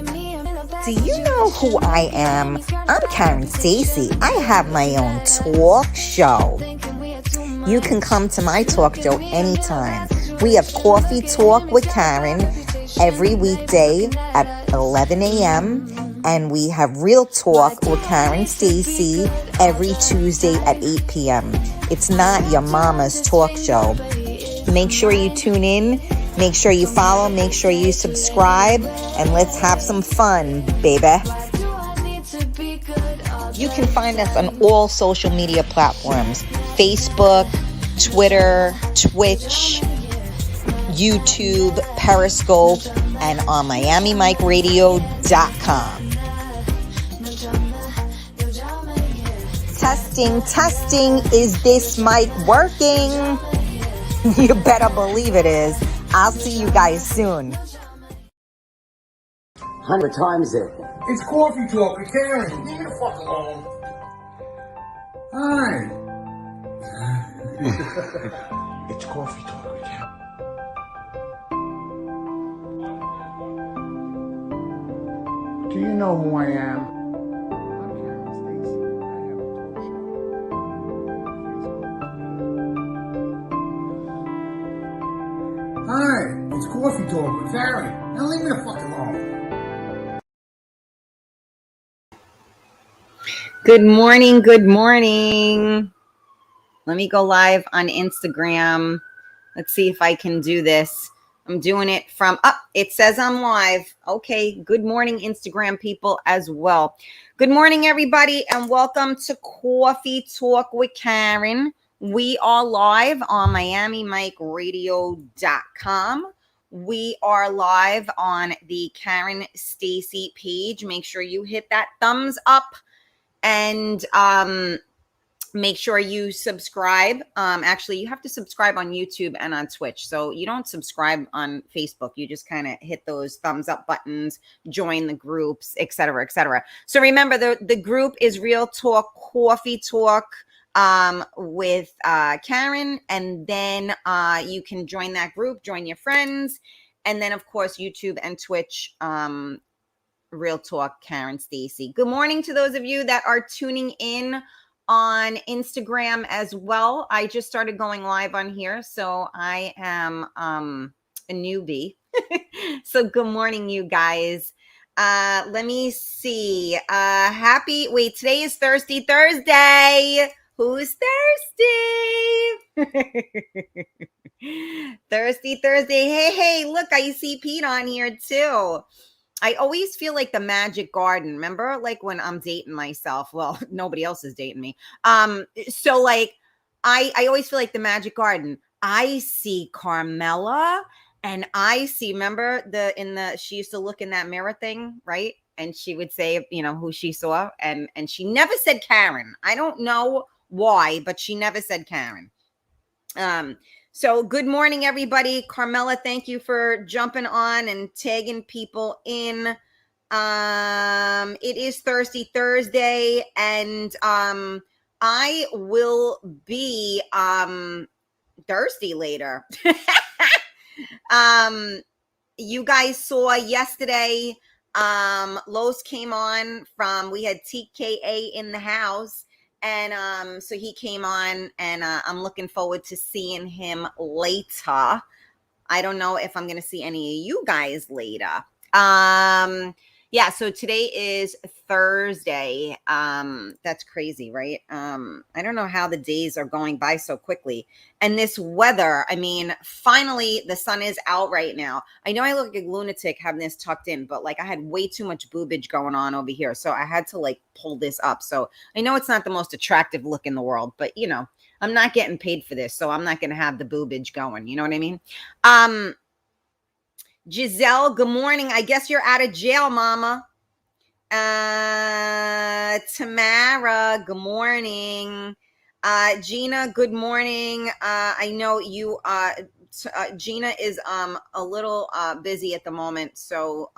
Do you know who I am? I'm Karen Stacy. I have my own talk show. You can come to my talk show anytime. We have Coffee Talk with Karen every weekday at 11 a.m. And we have Real Talk with Karen Stacy every Tuesday at 8 p.m. It's not your mama's talk show. Make sure you tune in. Make sure you follow. Make sure you subscribe. And let's have some fun, baby. You can find us on all social media platforms. Facebook, Twitter, Twitch, YouTube, Periscope, and on MiamiMikeRadio.com. Testing. Is this mic working? You better believe it is. I'll see you guys soon. 100 times it. It's Coffee Talk with Karen. Leave me the fuck alone. Hi. It's Coffee Talk with Karen. Do you know who I am? I'm Karen Stacy. I have a talk show. Hi, it's Coffee Talk with Karen. Now leave me the fuck alone. Good morning. Let me go live on Instagram. Let's see if I can do this. I'm doing it from it says I'm live. Okay. Good morning, Instagram people as well. Good morning, everybody, and welcome to Coffee Talk with Karen. We are live on MiamiMikeRadio.com. We are live on the Karen Stacy page. Make sure you hit that thumbs up and make sure you subscribe. Actually, you have to subscribe on YouTube and on Twitch. So you don't subscribe on Facebook. You just kind of hit those thumbs up buttons, join the groups, etc., etc. So remember, the group is Real Talk, Coffee Talk with Karen. And then you can join that group, join your friends. And then, of course, YouTube and Twitch, Real Talk, Karen Stacy. Good morning to those of you that are tuning in on Instagram as well. I just started going live on here, so I am a newbie. So good morning, you guys. Let me see. Today is Thirsty Thursday. Who's thirsty? Thirsty Thursday. Hey, look, I see Pete on here too. I always feel like the Magic Garden. Remember, like when I'm dating myself. Well, nobody else is dating me. So like, I always feel like the Magic Garden. I see Carmela, and I see. Remember she used to look in that mirror thing, right? And she would say, who she saw, and she never said Karen. I don't know why, but she never said Karen. So good morning, everybody. Carmela, thank you for jumping on and tagging people in. It is Thirsty Thursday, and I will be thirsty later. You guys saw yesterday, Los came on we had TKA in the house. And so he came on, and I'm looking forward to seeing him later. I don't know if I'm going to see any of you guys later. So today is Thursday. That's crazy, right? I don't know how the days are going by so quickly. And this weather, finally the sun is out right now. I know I look like a lunatic having this tucked in, but like I had way too much boobage going on over here. So I had to like pull this up. So I know it's not the most attractive look in the world, but I'm not getting paid for this. So I'm not going to have the boobage going. You know what I mean? Giselle, good morning. I guess you're out of jail, mama. Tamara, good morning. Gina, good morning. I know you, Gina is a little busy at the moment. So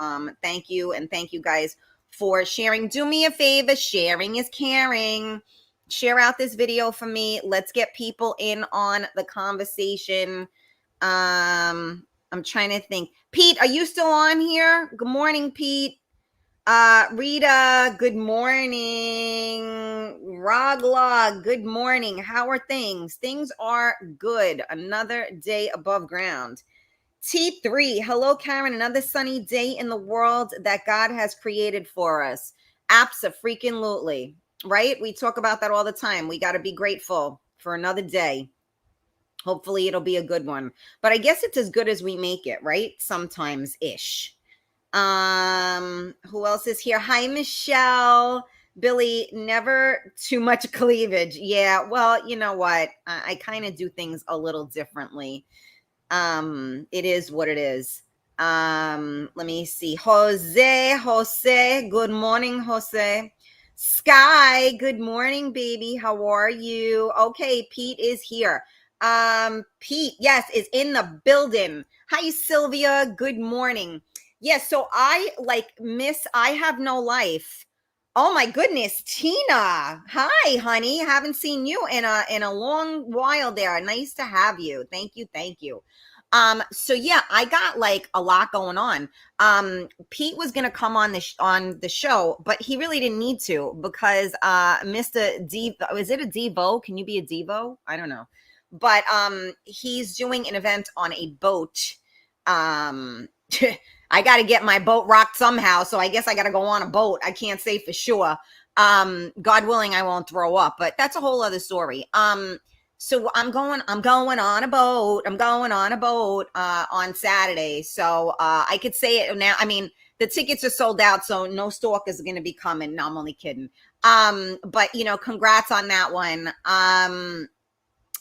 thank you. And thank you guys for sharing. Do me a favor. Sharing is caring. Share out this video for me. Let's get people in on the conversation. I'm trying to think. Pete, are you still on here? Good morning, Pete. Rita, good morning. Ragla, good morning. How are things? Things are good. Another day above ground. T3, hello, Karen. Another sunny day in the world that God has created for us. Abso-freaking-lutely, right? We talk about that all the time. We got to be grateful for another day. Hopefully, it'll be a good one. But I guess it's as good as we make it, right? Sometimes ish. Who else is here? Hi, Michelle. Billy, never too much cleavage. Yeah, well, you know what? I kind of do things a little differently. It is what it is. Let me see. Jose, good morning, Jose. Sky, good morning, baby. How are you? Okay, Pete is here. Pete, yes, is in the building. Hi, Sylvia. Good morning. Yes, so I like Miss I Have No Life. Oh my goodness, Tina. Hi, honey. Haven't seen you in a long while there. Nice to have you. Thank you, thank you. So yeah, I got like a lot going on. Pete was gonna come on on the show, but he really didn't need to because Mr. Devo, is it a Devo? Can you be a Devo? I don't know. But he's doing an event on a boat. Um I got to get my boat rocked somehow, so I guess I got to go on a boat. I can't say for sure. God willing, I won't throw up, but that's a whole other story. So I'm going on a boat. I'm going on a boat on Saturday. So I could say it now. I mean, the tickets are sold out, so no stalkers are going to be coming. No, I'm only kidding. But you know, congrats on that one.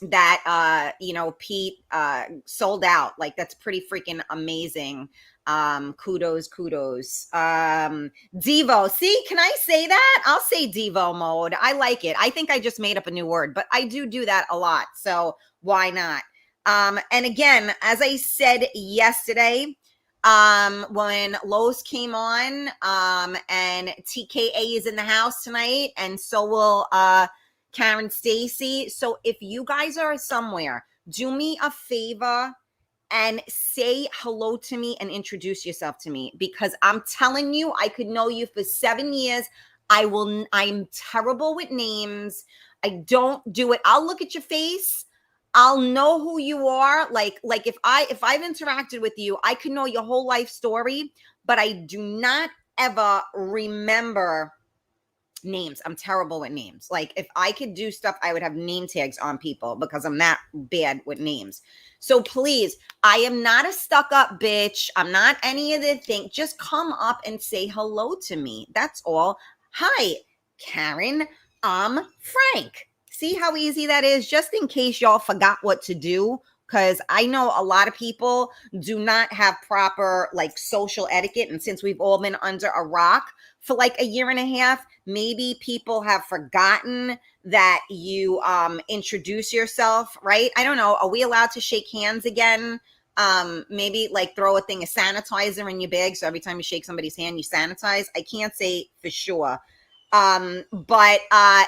That Pete sold out. Like that's pretty freaking amazing. Kudos. Devo. See, can I say that? I'll say Devo mode. I like it. I think I just made up a new word, but I do that a lot. So why not? And again, as I said yesterday, when Lowe's came on, and TKA is in the house tonight, and so will Karen Stacy. So if you guys are somewhere, do me a favor and say hello to me and introduce yourself to me, because I'm telling you, I could know you for 7 years. I'm terrible with names. I don't do it. I'll look at your face. I'll know who you are. Like if I've interacted with you, I could know your whole life story, but I do not ever remember names. I'm terrible with names. Like if I could do stuff, I would have name tags on people because I'm that bad with names. So please, I am not a stuck up bitch. I'm not any of the thing. Just come up and say hello to me. That's all. Hi, Karen. I'm Frank. See how easy that is? Just in case y'all forgot what to do. Because I know a lot of people do not have proper like social etiquette. And since we've all been under a rock for like a year and a half, maybe people have forgotten that you introduce yourself, right? I don't know. Are we allowed to shake hands again? Maybe like throw a thing of sanitizer in your bag, so every time you shake somebody's hand you sanitize. I can't say for sure. But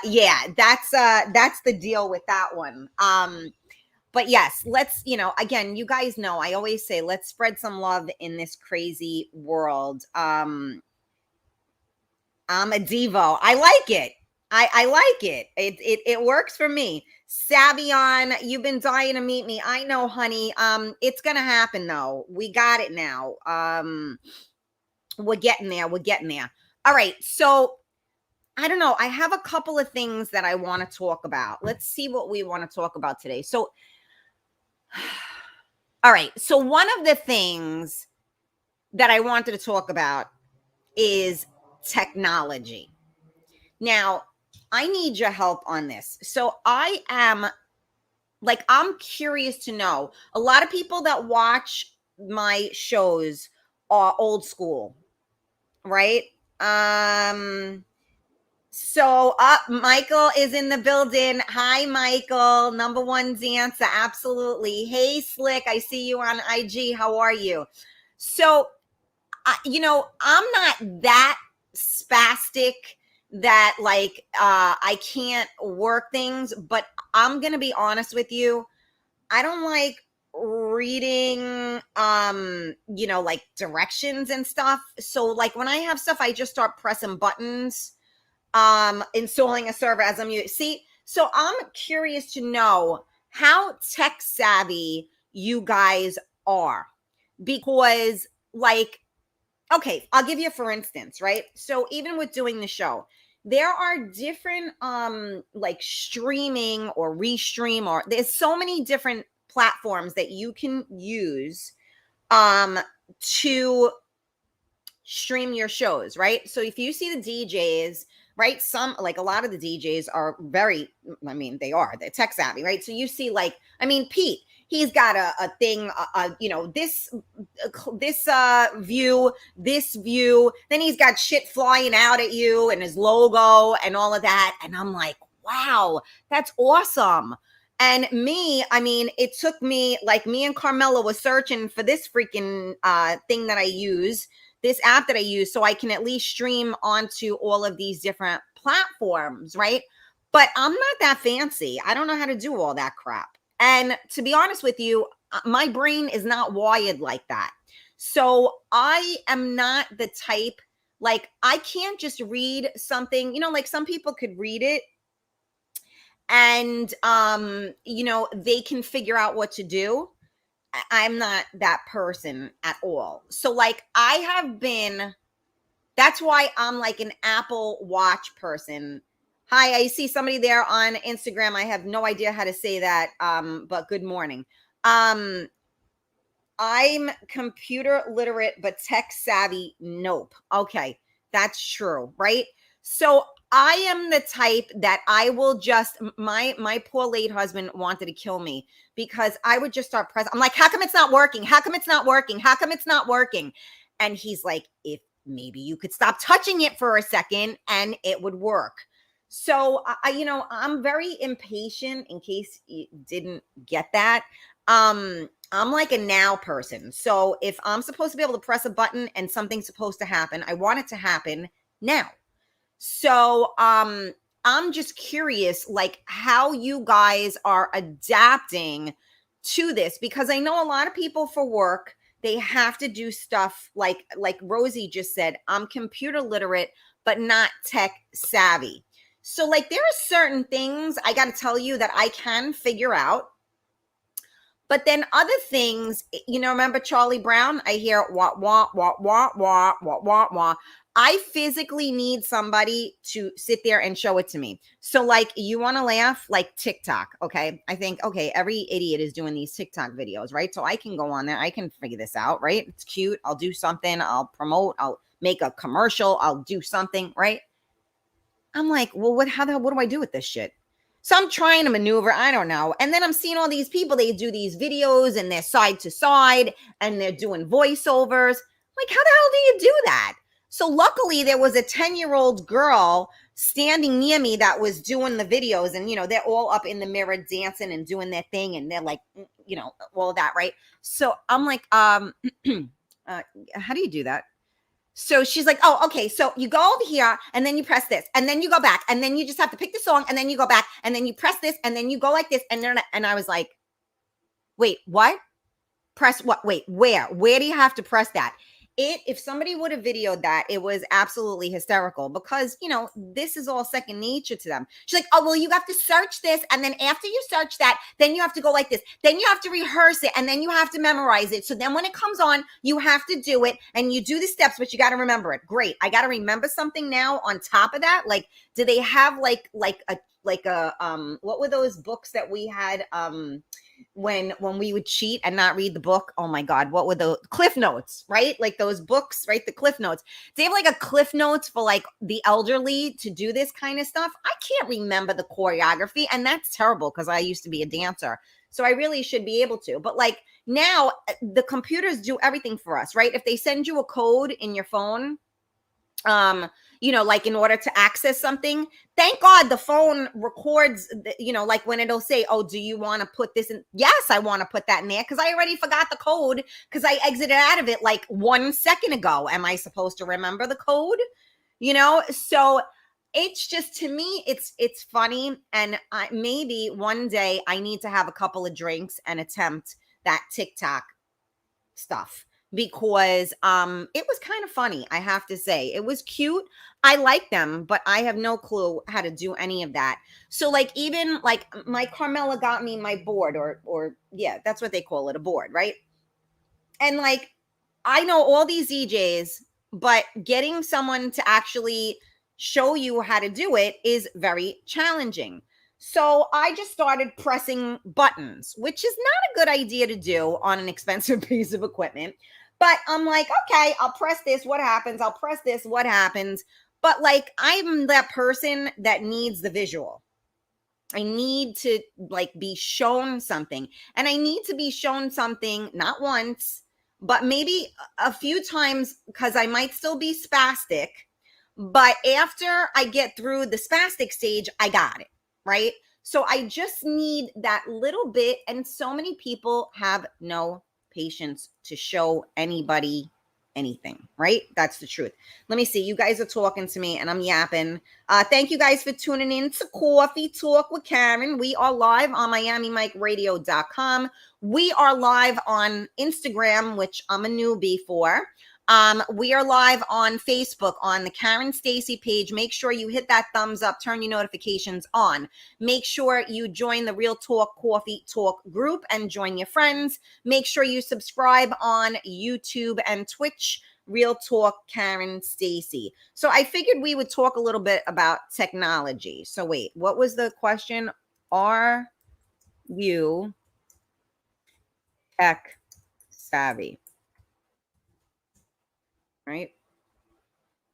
yeah, that's the deal with that one. But yes, let's, again, you guys know I always say let's spread some love in this crazy world. I'm a Devo. I like it. I like it. It works for me. Savion, you've been dying to meet me. I know, honey. It's gonna happen though. We got it now. We're getting there. We're getting there. All right. So I don't know. I have a couple of things that I want to talk about. Let's see what we want to talk about today. So, all right. So one of the things that I wanted to talk about is technology. Now, I need your help on this. So I'm curious to know. A lot of people that watch my shows are old school, right? So Michael is in the building. Hi, Michael, number one dancer. Absolutely. Hey, Slick, I see you on IG. How are you? So, I'm not that spastic that like I can't work things, but I'm gonna be honest with you. I don't like reading like directions and stuff. So like when I have stuff, I just start pressing buttons, installing a server as I'm using. See, so I'm curious to know how tech savvy you guys are, because like, okay, I'll give you for instance, right? So even with doing the show, there are different like streaming or restream, or there's so many different platforms that you can use um to stream your shows, right? So if you see the DJs, right? Some, like a lot of the DJs are very, I mean, they're tech savvy, right? So you see, like, I mean, Pete, he's got a thing, this view, then he's got shit flying out at you and his logo and all of that. And I'm like, wow, that's awesome. And me, I mean, it took me, like, me and Carmela was searching for this freaking thing that I use, this app that I use, so I can at least stream onto all of these different platforms, right? But I'm not that fancy. I don't know how to do all that crap. And to be honest with you, my brain is not wired like that. So I am not the type, like, I can't just read something, like some people could read it and they can figure out what to do. I'm not that person at all. So like I have been, that's why I'm like an Apple Watch person. Hi, I see somebody there on Instagram. I have no idea how to say that, but good morning. I'm computer literate, but tech savvy. Nope. Okay, that's true, right? So I am the type that I will just, my poor late husband wanted to kill me because I would just start pressing. I'm like, how come it's not working? How come it's not working? How come it's not working? And he's like, if maybe you could stop touching it for a second and it would work. So I'm very impatient, in case you didn't get that. I'm like a now person. So if I'm supposed to be able to press a button and something's supposed to happen, I want it to happen now. So I'm just curious, like, how you guys are adapting to this, because I know a lot of people for work, they have to do stuff like Rosie just said, I'm computer literate but not tech savvy. So like there are certain things I got to tell you that I can figure out. But then other things, remember Charlie Brown? I hear wah, wah, wah, wah, wah, wah, wah, wah. I physically need somebody to sit there and show it to me. So like, you want to laugh? Like TikTok, okay? I think, okay, every idiot is doing these TikTok videos, right? So I can go on there. I can figure this out, right? It's cute. I'll do something. I'll promote. I'll make a commercial. I'll do something, right? I'm like, well, what do I do with this shit? So I'm trying to maneuver. I don't know. And then I'm seeing all these people, they do these videos and they're side to side and they're doing voiceovers. Like, how the hell do you do that? So luckily there was a 10-year-old girl standing near me that was doing the videos, and, they're all up in the mirror dancing and doing their thing. And they're like, all of that. Right. So I'm like, how do you do that? So she's like, oh, okay. So you go over here and then you press this and then you go back and then you just have to pick the song and then you go back and then you press this and then you go like this. And I was like, wait, what? Press what? Wait, where? Where do you have to press that? If somebody would have videoed that, it was absolutely hysterical, because, this is all second nature to them. She's like, oh, well, you have to search this. And then after you search that, then you have to go like this. Then you have to rehearse it. And then you have to memorize it. So then when it comes on, you have to do it and you do the steps, but you got to remember it. Great. I got to remember something now on top of that. Like, do they have like a what were those books that we had, when we would cheat and not read the book? Oh my God, what were the Cliff Notes, right? Like those books, right? The Cliff Notes. They have like a Cliff Notes for like the elderly to do this kind of stuff. I can't remember the choreography, and that's terrible because I used to be a dancer. So I really should be able to. But like now, the computers do everything for us, right? If they send you a code in your phone, like in order to access something, thank God the phone records, like when it'll say, oh, do you want to put this in? Yes, I want to put that in there because I already forgot the code because I exited out of it like 1 second ago. Am I supposed to remember the code? So it's just, to me, it's funny. And maybe one day I need to have a couple of drinks and attempt that TikTok stuff because it was kind of funny, I have to say. It was cute. I like them, but I have no clue how to do any of that. So like even like my Carmela got me my board or yeah, that's what they call it, a board, right? And like I know all these EJs, but getting someone to actually show you how to do it is very challenging. So I just started pressing buttons, which is not a good idea to do on an expensive piece of equipment. But I'm like, okay, I'll press this. What happens? I'll press this. What happens? But like, I'm that person that needs the visual. I need to like be shown something. And I need to be shown something not once, but maybe a few times because I might still be spastic. But after I get through the spastic stage, I got it, right? So I just need that little bit. And so many people have no patience to show anybody anything, right? That's the truth. Let me see. You guys are talking to me and I'm yapping. Thank you guys for tuning in to Coffee Talk with Karen. We are live on MiamiMikeRadio.com. We are live on Instagram, which I'm a newbie for. We are live on Facebook on the Karen Stacy page. Make sure you hit that thumbs up, turn your notifications on. Make sure you join the Real Talk Coffee Talk group and join your friends. Make sure you subscribe on YouTube and Twitch. Real Talk Karen Stacy. So I figured we would talk a little bit about technology. So wait, what was the question? Are you tech savvy? Right?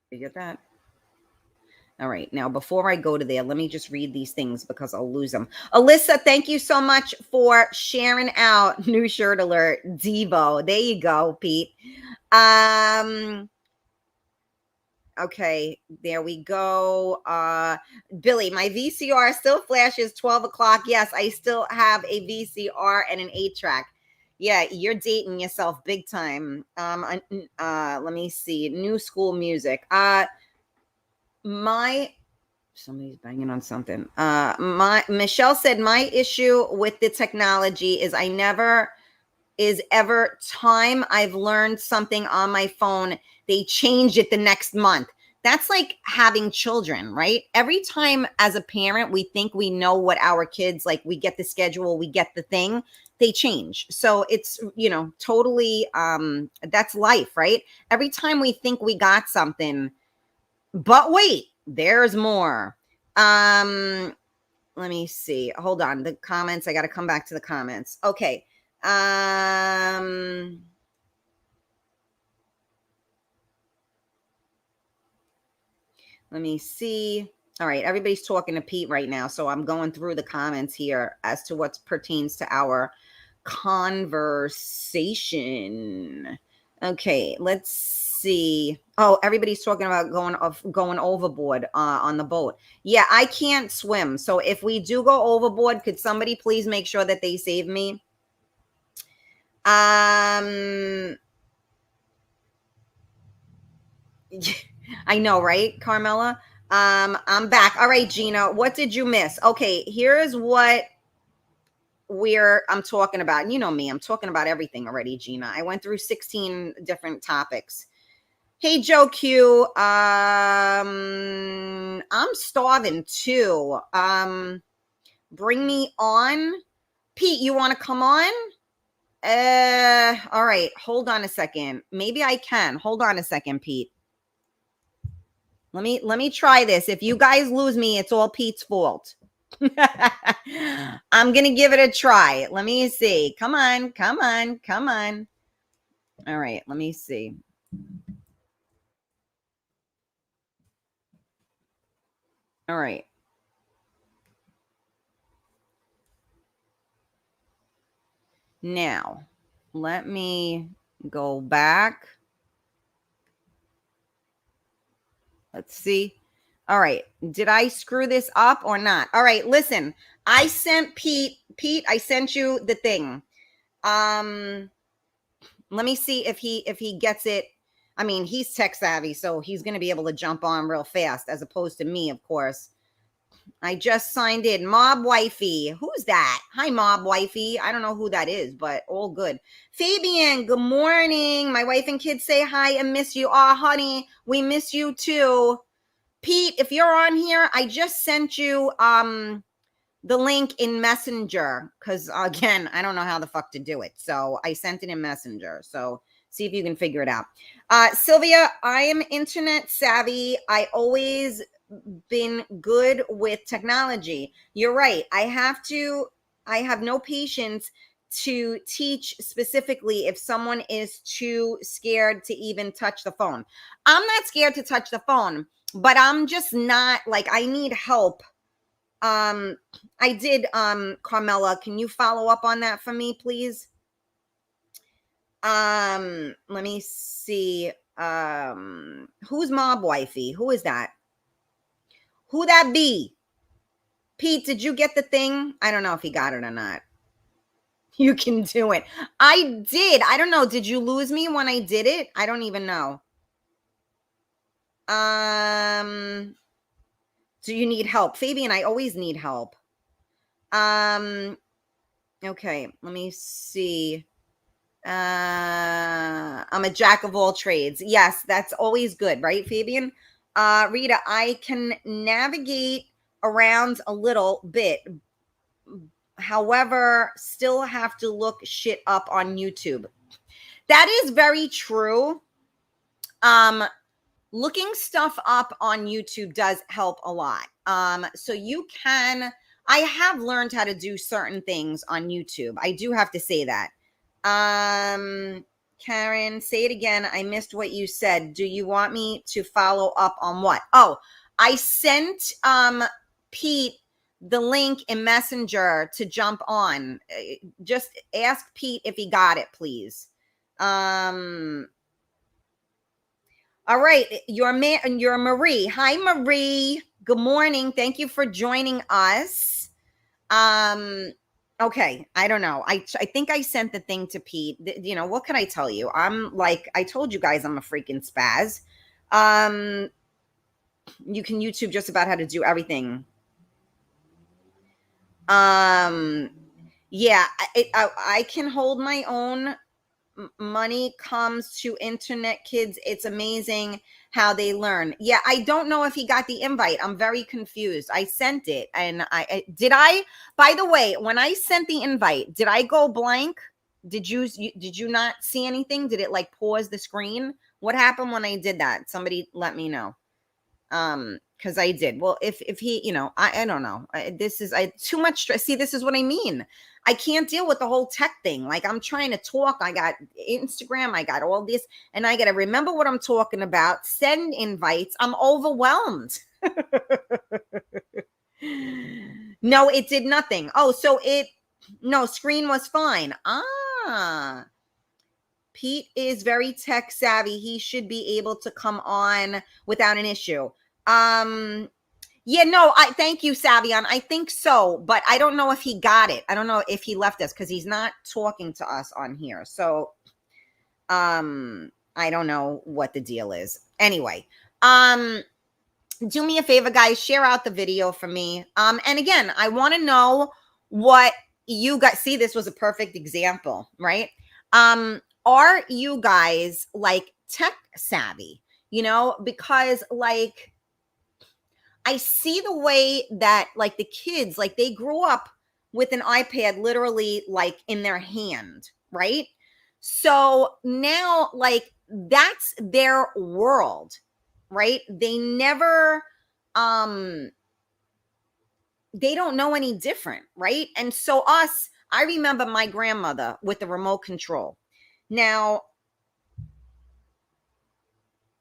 You get that? All right. Now, before I go to there, let me just read these things because I'll lose them. Alyssa, thank you so much for sharing out. New shirt alert. Devo. There you go, Pete. Okay, there we go. Billy, my VCR still flashes 12 o'clock. Yes, I still have a VCR and an 8-track. Yeah, you're dating yourself big time. Let me see. New school music. My somebody's banging on something. My Michelle said my issue with the technology is I never is ever time I've learned something on my phone, they change it the next month. That's like having children, right? Every time as a parent, we think we know what our kids like, we get the schedule, we get the thing, they change. So it's, you know, totally that's life, right? Every time we think we got something, but wait, there's more. Let me see. Hold on. The comments, I got to come back to the comments. Okay. Let me see. All right, everybody's talking to Pete right now, so I'm going through the comments here as to what pertains to our conversation. Okay, let's see. Oh, everybody's talking about going overboard on the boat. Yeah, I can't swim, so if we do go overboard, could somebody please make sure that they save me? I know, right, Carmela? I'm back. All right, Gina, what did you miss? Okay, here's what I'm talking about. And you know me, I'm talking about everything already, Gina. I went through 16 different topics. Hey, Joe Q. I'm starving too. Bring me on. Pete, you want to come on? All right. Hold on a second. Maybe I can. Hold on a second, Pete. Let me try this. If you guys lose me, it's all Pete's fault. I'm going to give it a try. Let me see. Come on. Come on. Come on. All right. Let me see. All right. Now, let me go back. Let's see. All right. Did I screw this up or not? All right. Listen, I sent Pete, I sent you the thing. Let me see if he gets it. I mean, he's tech savvy, so he's going to be able to jump on real fast as opposed to me, of course. I just signed in. Mob Wifey. Who's that? Hi, Mob Wifey. I don't know who that is, but all good. Fabian, good morning. My wife and kids say hi and miss you. Oh, honey, we miss you too. Pete, if you're on here, I just sent you the link in Messenger because, again, I don't know how the fuck to do it. So I sent it in Messenger. So see if you can figure it out. Sylvia, I am internet savvy. I always been good with technology. You're right. I have no patience to teach specifically if someone is too scared to even touch the phone. I'm not scared to touch the phone, but I'm just not like I need help. I did Carmela, can you follow up on that for me, please? Let me see. Who's Mob Wifey? Who is that? Who that be? Pete, did you get the thing? I don't know if he got it or not. You can do it. I did. I don't know. Did you lose me when I did it? I don't even know. Do you need help? Fabian, I always need help. Okay, let me see. I'm a jack of all trades. Yes, that's always good, right, Fabian? Rita, I can navigate around a little bit. However, still have to look shit up on YouTube. That is very true. Looking stuff up on YouTube does help a lot. So you can, I have learned how to do certain things on YouTube. I do have to say that. Karen, say it again. I missed what you said. Do you want me to follow up on what? Oh, I sent Pete the link in Messenger to jump on. Just ask Pete if he got it, please. All right, you're Marie. Hi, Marie. Good morning. Thank you for joining us. Okay, I don't know. I think I sent the thing to Pete. You know, what can I tell you? I'm like, I told you guys I'm a freaking spaz. You can YouTube just about how to do everything. Yeah, I can hold my own. Money comes to internet kids. It's amazing how they learn. Yeah, I don't know if he got the invite. I'm very confused. I sent it, and I by the way, when I sent the invite, did I go blank? Did you not see anything? Did it like pause the screen? What happened when I did that? Somebody let me know. Because I did. Well, if he, you know, I don't know. This is too much stress. See, this is what I mean. I can't deal with the whole tech thing. Like, I'm trying to talk. I got Instagram. I got all this, and I got to remember what I'm talking about. Send invites. I'm overwhelmed. No, it did nothing. Oh, so no, screen was fine. Pete is very tech savvy. He should be able to come on without an issue. Yeah, no, I thank you, Savion. I think so, but I don't know if he got it. I don't know if he left us because he's not talking to us on here. So I don't know what the deal is. Anyway, do me a favor, guys, share out the video for me. And again, I want to know what you guys see. This was a perfect example, right? Are you guys like tech savvy? You know, because like I see the way that like the kids, like they grew up with an iPad literally like in their hand, right? So now like that's their world, right? They never they don't know any different, right? And so I remember my grandmother with the remote control. Now,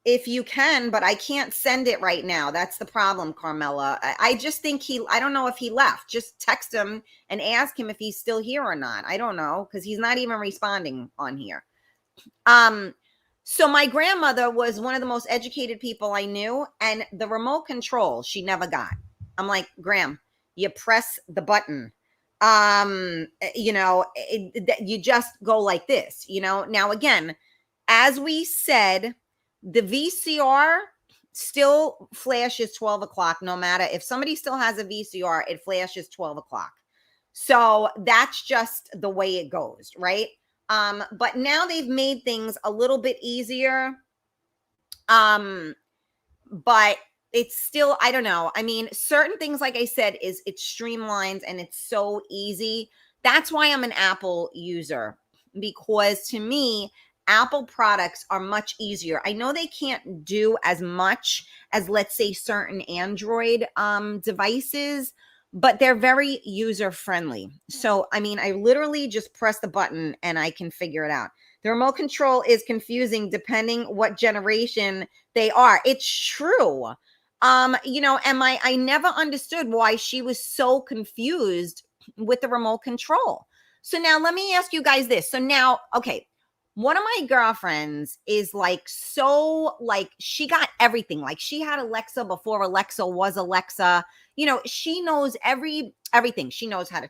if you can, but I can't send it right now. That's the problem, Carmela. I just think I don't know if he left. Just text him and ask him if he's still here or not. I don't know, because he's not even responding on here. So my grandmother was one of the most educated people I knew, and the remote control she never got. I'm like, Graham, you press the button. You know, you just go like this, you know. Now again, as we said, the VCR still flashes 12 o'clock. No matter if somebody still has a VCR, it flashes 12 o'clock. So that's just the way it goes, right? But now they've made things a little bit easier. But it's still, I don't know. I mean, certain things, like I said, is it streamlines and it's so easy. That's why I'm an Apple user, because to me, Apple products are much easier. I know they can't do as much as, let's say, certain Android devices, but they're very user friendly. So, I mean, I literally just press the button and I can figure it out. The remote control is confusing depending what generation they are. It's true. And I never understood why she was so confused with the remote control. So now let me ask you guys this. So now, okay, one of my girlfriends is like, so like, she got everything. Like, she had Alexa before Alexa was Alexa. She knows everything. She knows how to,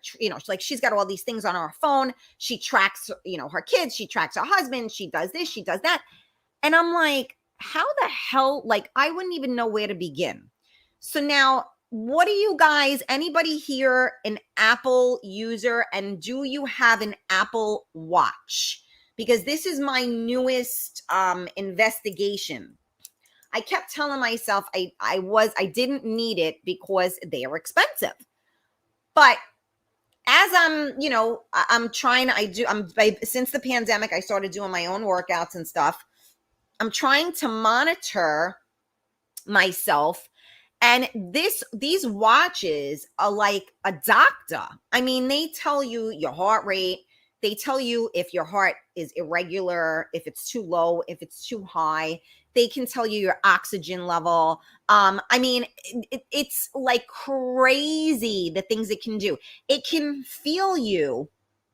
she's got all these things on her phone. She tracks, her kids, she tracks her husband, she does this, she does that. And I'm like, how the hell, like, I wouldn't even know where to begin. So now, what do you guys, anybody here an Apple user, and do you have an Apple Watch? Because this is my newest investigation. I kept telling myself I didn't need it because they are expensive. But as I'm trying, since the pandemic, I started doing my own workouts and stuff. I'm trying to monitor myself, and these watches are like a doctor. I mean, they tell you your heart rate. They tell you if your heart is irregular, if it's too low, if it's too high. They can tell you your oxygen level. I mean, it's like crazy the things it can do. It can feel you.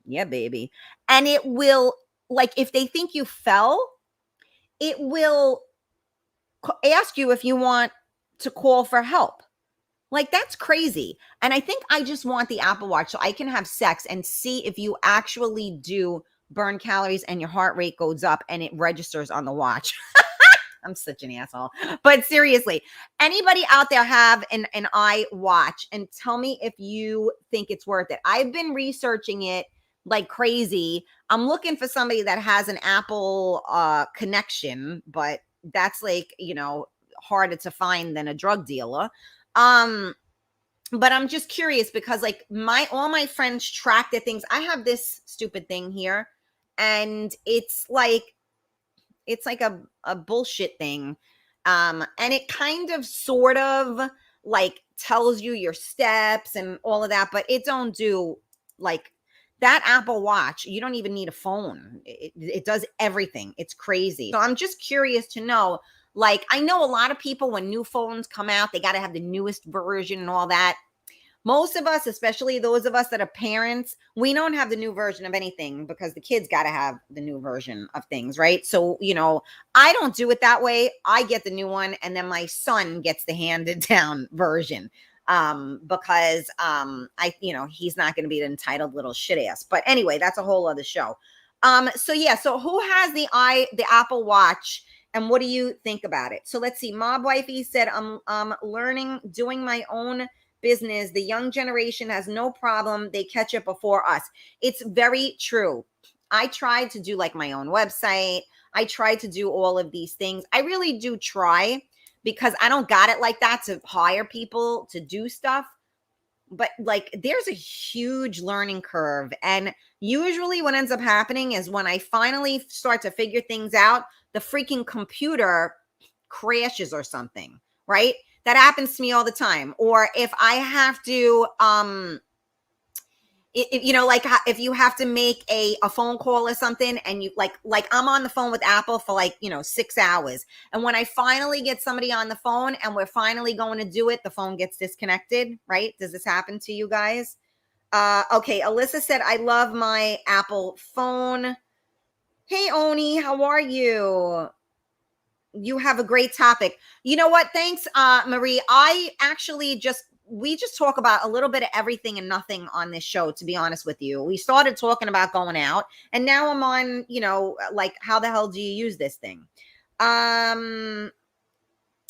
Yeah, baby. And it will, like, if they think you fell, it will ask you if you want to call for help. Like, that's crazy. And I think I just want the Apple Watch so I can have sex and see if you actually do burn calories and your heart rate goes up and it registers on the watch. I'm such an asshole. But seriously, anybody out there have an iWatch, and tell me if you think it's worth it. I've been researching it like crazy. I'm looking for somebody that has an Apple connection, but that's like, harder to find than a drug dealer. But I'm just curious because like all my friends track their things. I have this stupid thing here, and it's like a bullshit thing. And it kind of sort of like tells you your steps and all of that, but it don't do like that Apple Watch. You don't even need a phone. It does everything. It's crazy. So I'm just curious to know, like, I know a lot of people, when new phones come out, they got to have the newest version and all that. Most of us, especially those of us that are parents, we don't have the new version of anything because the kids got to have the new version of things, right? So, I don't do it that way. I get the new one, and then my son gets the handed down version because he's not going to be an entitled little shit ass. But anyway, that's a whole other show. So who has the Apple Watch? And what do you think about it? So let's see. Mob Wifey said, I'm learning, doing my own business. The young generation has no problem. They catch it before us. It's very true. I tried to do like my own website. I tried to do all of these things. I really do try because I don't got it like that to hire people to do stuff. But like, there's a huge learning curve. And usually what ends up happening is when I finally start to figure things out, the freaking computer crashes or something, right? That happens to me all the time. Or if I have to, if you have to make a phone call or something, and you like I'm on the phone with Apple for 6 hours. And when I finally get somebody on the phone and we're finally going to do it, the phone gets disconnected, right? Does this happen to you guys? Okay. Alyssa said, I love my Apple phone. Hey, Oni, how are you? You have a great topic. You know what? Thanks, Marie. We just talk about a little bit of everything and nothing on this show, to be honest with you. We started talking about going out, and now I'm on, like, how the hell do you use this thing?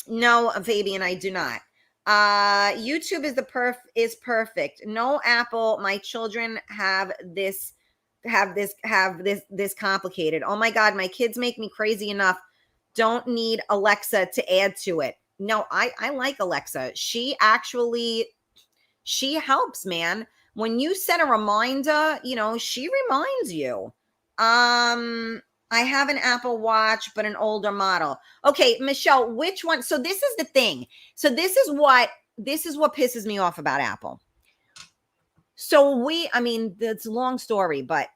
No, Fabian, I do not. YouTube is perfect. No Apple. My children have this complicated. Oh my God, my kids make me crazy enough. Don't need Alexa to add to it. No, I like Alexa. She helps, man. When you set a reminder, she reminds you. I have an Apple Watch, but an older model. Okay, Michelle, which one? So this is the thing. So this is what pisses me off about Apple. So I mean, it's a long story, but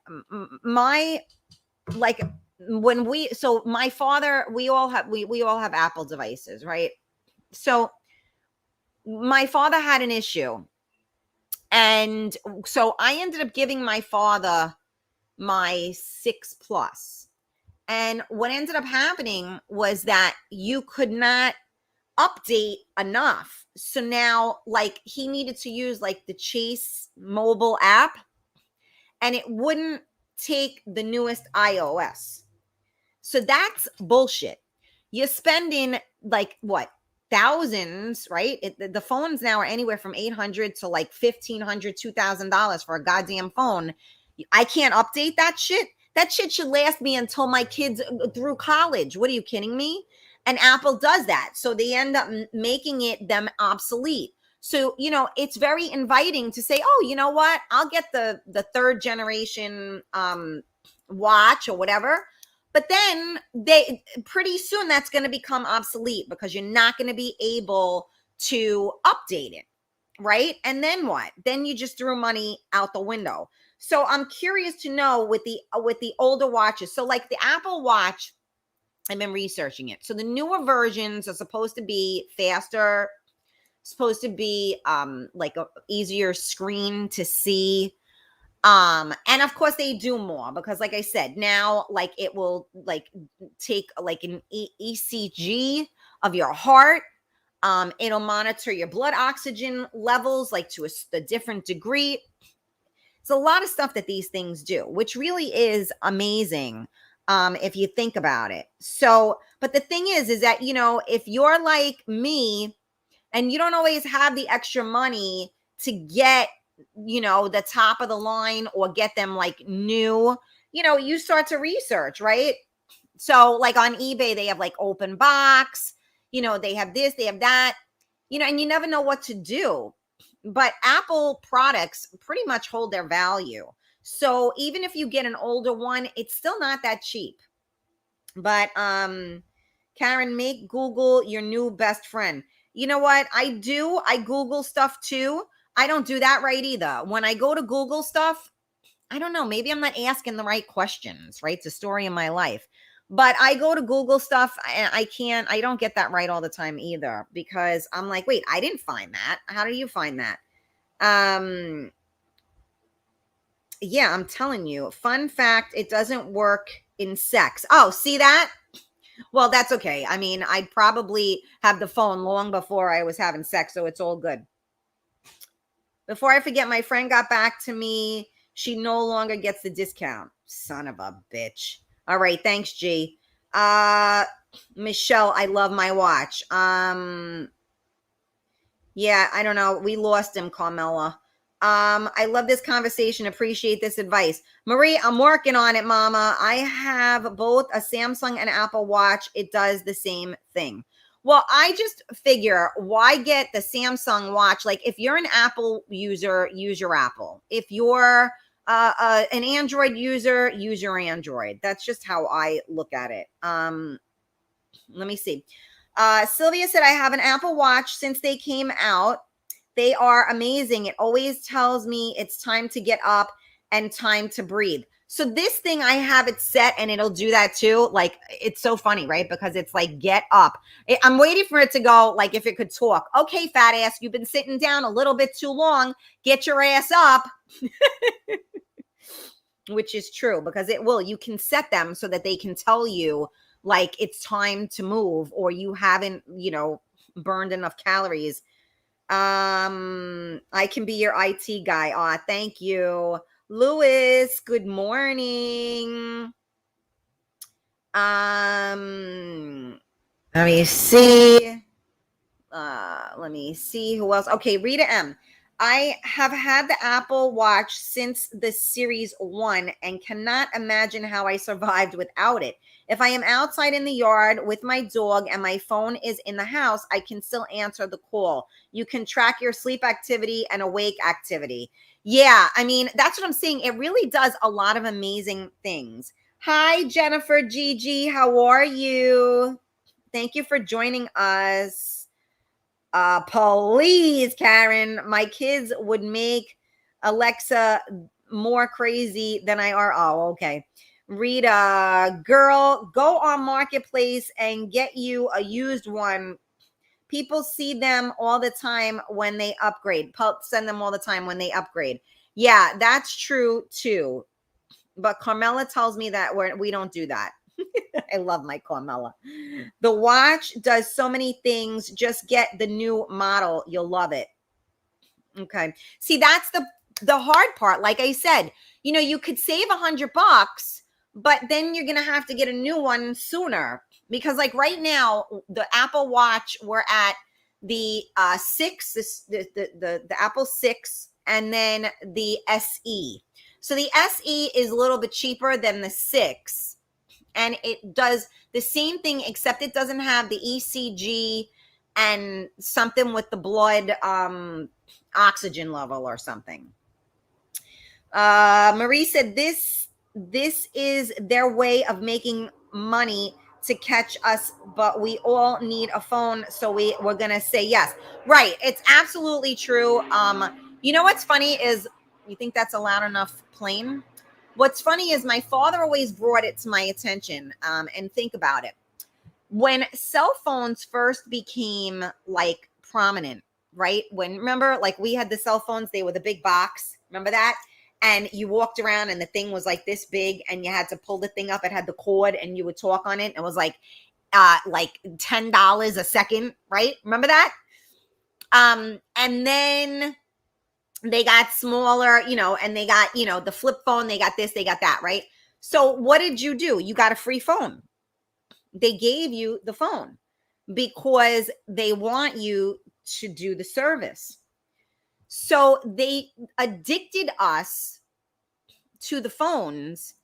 my like when so my father, we all have Apple devices, right? So my father had an issue. And so I ended up giving my father my 6 Plus. And what ended up happening was that you could not update enough. So now, like, he needed to use like the Chase mobile app, and it wouldn't take the newest iOS. So that's bullshit. You're spending like what? Thousands, right? The phones now are anywhere from 800 to like $1,500, $2,000 for a goddamn phone. I can't update that shit. That shit should last me until my kids through college. What are you kidding me? And Apple does that. So they end up making them obsolete. So, it's very inviting to say, oh, you know what? I'll get the third generation watch or whatever. But then they pretty soon that's going to become obsolete because you're not going to be able to update it, right? And then what? Then you just threw money out the window. So I'm curious to know with the older watches. So like the Apple Watch, I've been researching it. So the newer versions are supposed to be faster, supposed to be like a easier screen to see. And of course they do more because like I said, now like it will like take like an ECG of your heart. It'll monitor your blood oxygen levels like to a different degree. It's a lot of stuff that these things do, which really is amazing. If you think about it. So, but the thing is that, if you're like me and you don't always have the extra money to get, the top of the line or get them like new, you start to research, right? So like on eBay, they have like open box, they have this, they have that, and you never know what to do. But Apple products pretty much hold their value. So even if you get an older one, it's still not that cheap. But Karen, make Google your new best friend. You know what? I do. I Google stuff too. I don't do that right either. When I go to Google stuff, I don't know. Maybe I'm not asking the right questions, right? It's a story in my life. But I go to Google stuff and I don't get that right all the time either because I'm like, wait, I didn't find that. How do you find that? Yeah, I'm telling you. Fun fact, it doesn't work in sex. Oh, see that? Well, that's okay. I mean, I'd probably have the phone long before I was having sex, so it's all good. Before I forget, my friend got back to me. She no longer gets the discount. Son of a bitch. All right, thanks, G. Michelle, I love my watch. Yeah, I don't know. We lost him, Carmela. I love this conversation. Appreciate this advice. Marie, I'm working on it, mama. I have both a Samsung and Apple Watch. It does the same thing. Well, I just figure why get the Samsung watch? Like if you're an Apple user, use your Apple. If you're an Android user, use your Android. That's just how I look at it. Let me see. Sylvia said, I have an Apple Watch since they came out. They are amazing. It always tells me it's time to get up and time to breathe. So this thing, I have it set and it'll do that too. Like, it's so funny, right? Because it's like, get up. I'm waiting for it to go, like, if it could talk. Okay, fat ass, you've been sitting down a little bit too long. Get your ass up. Which is true because it will. You can set them so that they can tell you, like, it's time to move or you haven't, burned enough calories. I can be your IT guy. Aw, thank you. Louis, good morning. Let me see. Let me see who else. Okay, Rita M. I have had the Apple Watch since the Series 1 and cannot imagine how I survived without it. If I am outside in the yard with my dog and my phone is in the house, I can still answer the call. You can track your sleep activity and awake activity. Yeah, I mean, that's what I'm saying. It really does a lot of amazing things. Hi, Jennifer Gigi. How are you? Thank you for joining us. Please, Karen, my kids would make Alexa more crazy than I are. Oh, okay. Rita, girl, go on Marketplace and get you a used one. People see them all the time when they upgrade. Send them all the time when they upgrade. Yeah, that's true too. But Carmela tells me that we don't do that. I love my Carmela. The watch does so many things. Just get the new model. You'll love it. Okay. See, that's the hard part. Like I said, you could save $100, but then you're gonna have to get a new one sooner because, like right now, the Apple Watch we're at the six, the Apple 6, and then the SE. So the SE is a little bit cheaper than the 6, and it does the same thing except it doesn't have the ECG and something with the blood oxygen level or something. Marie said this is their way of making money to catch us, but we all need a phone, so we're gonna say yes. Right, it's absolutely true. You know what's funny is, you think that's a loud enough plane? What's funny is my father always brought it to my attention. And think about it. When cell phones first became like prominent, right? Remember, like we had the cell phones, they were the big box. Remember that? And you walked around and the thing was like this big and you had to pull the thing up. It had the cord and you would talk on it. It was like $10 a second, right? Remember that? And then they got smaller, and they got, the flip phone, they got this, they got that, right? So what did you do? You got a free phone. They gave you the phone because they want you to do the service. So they addicted us to the phones.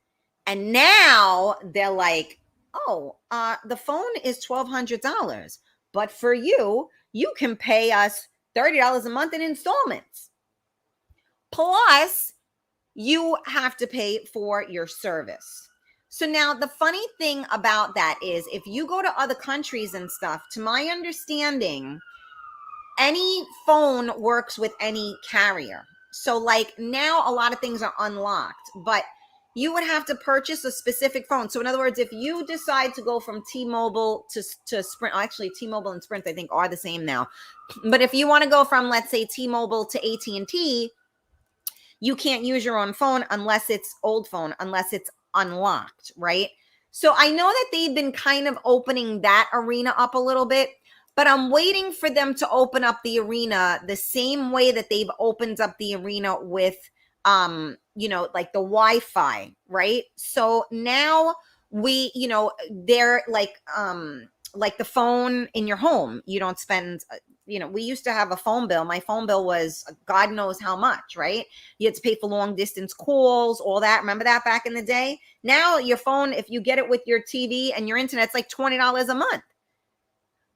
And now they're like, oh, the phone is $1,200. But for you, you can pay us $30 a month in installments. Plus, you have to pay for your service. So now the funny thing about that is if you go to other countries and stuff, to my understanding, any phone works with any carrier. So like now a lot of things are unlocked, but you would have to purchase a specific phone. So in other words, if you decide to go from T-Mobile to Sprint, actually T-Mobile and Sprint I think are the same now. But if you want to go from, let's say, T-Mobile to AT&T, you can't use your own phone unless it's old phone, unless it's unlocked, right? So I know that they've been kind of opening that arena up a little bit, but I'm waiting for them to open up the arena the same way that they've opened up the arena with like the Wi-Fi, right? So now they're like the phone in your home. You don't spend we used to have a phone bill. My phone bill was God knows how much, right? You had to pay for long distance calls, all that. Remember that back in the day? Now your phone, if you get it with your TV and your internet, it's like $20 a month.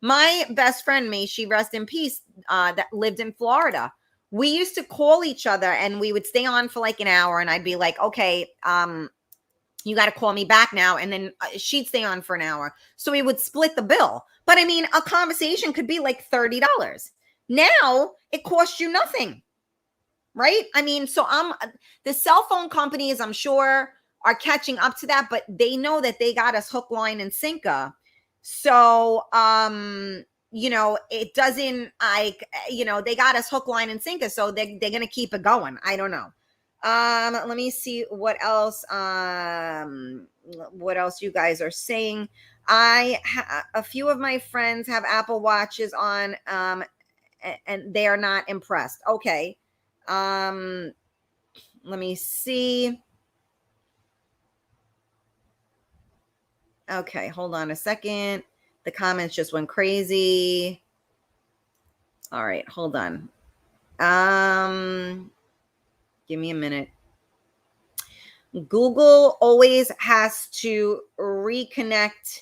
My best friend, may she rest in peace, that lived in Florida. We used to call each other and we would stay on for like an hour and I'd be like, okay, you got to call me back now. And then she'd stay on for an hour. So we would split the bill. But I mean, a conversation could be like $30. Now it costs you nothing, right? I mean, so the cell phone companies, I'm sure, are catching up to that, but they know that they got us hook, line, and sinker. So, it doesn't, they got us hook, line, and sinker. So they're going to keep it going. I don't know. Let me see what else you guys are saying. A few of my friends have Apple Watches on, and they are not impressed. Okay. Let me see. Okay, hold on a second. The comments just went crazy. All right, hold on. Give me a minute. Google always has to reconnect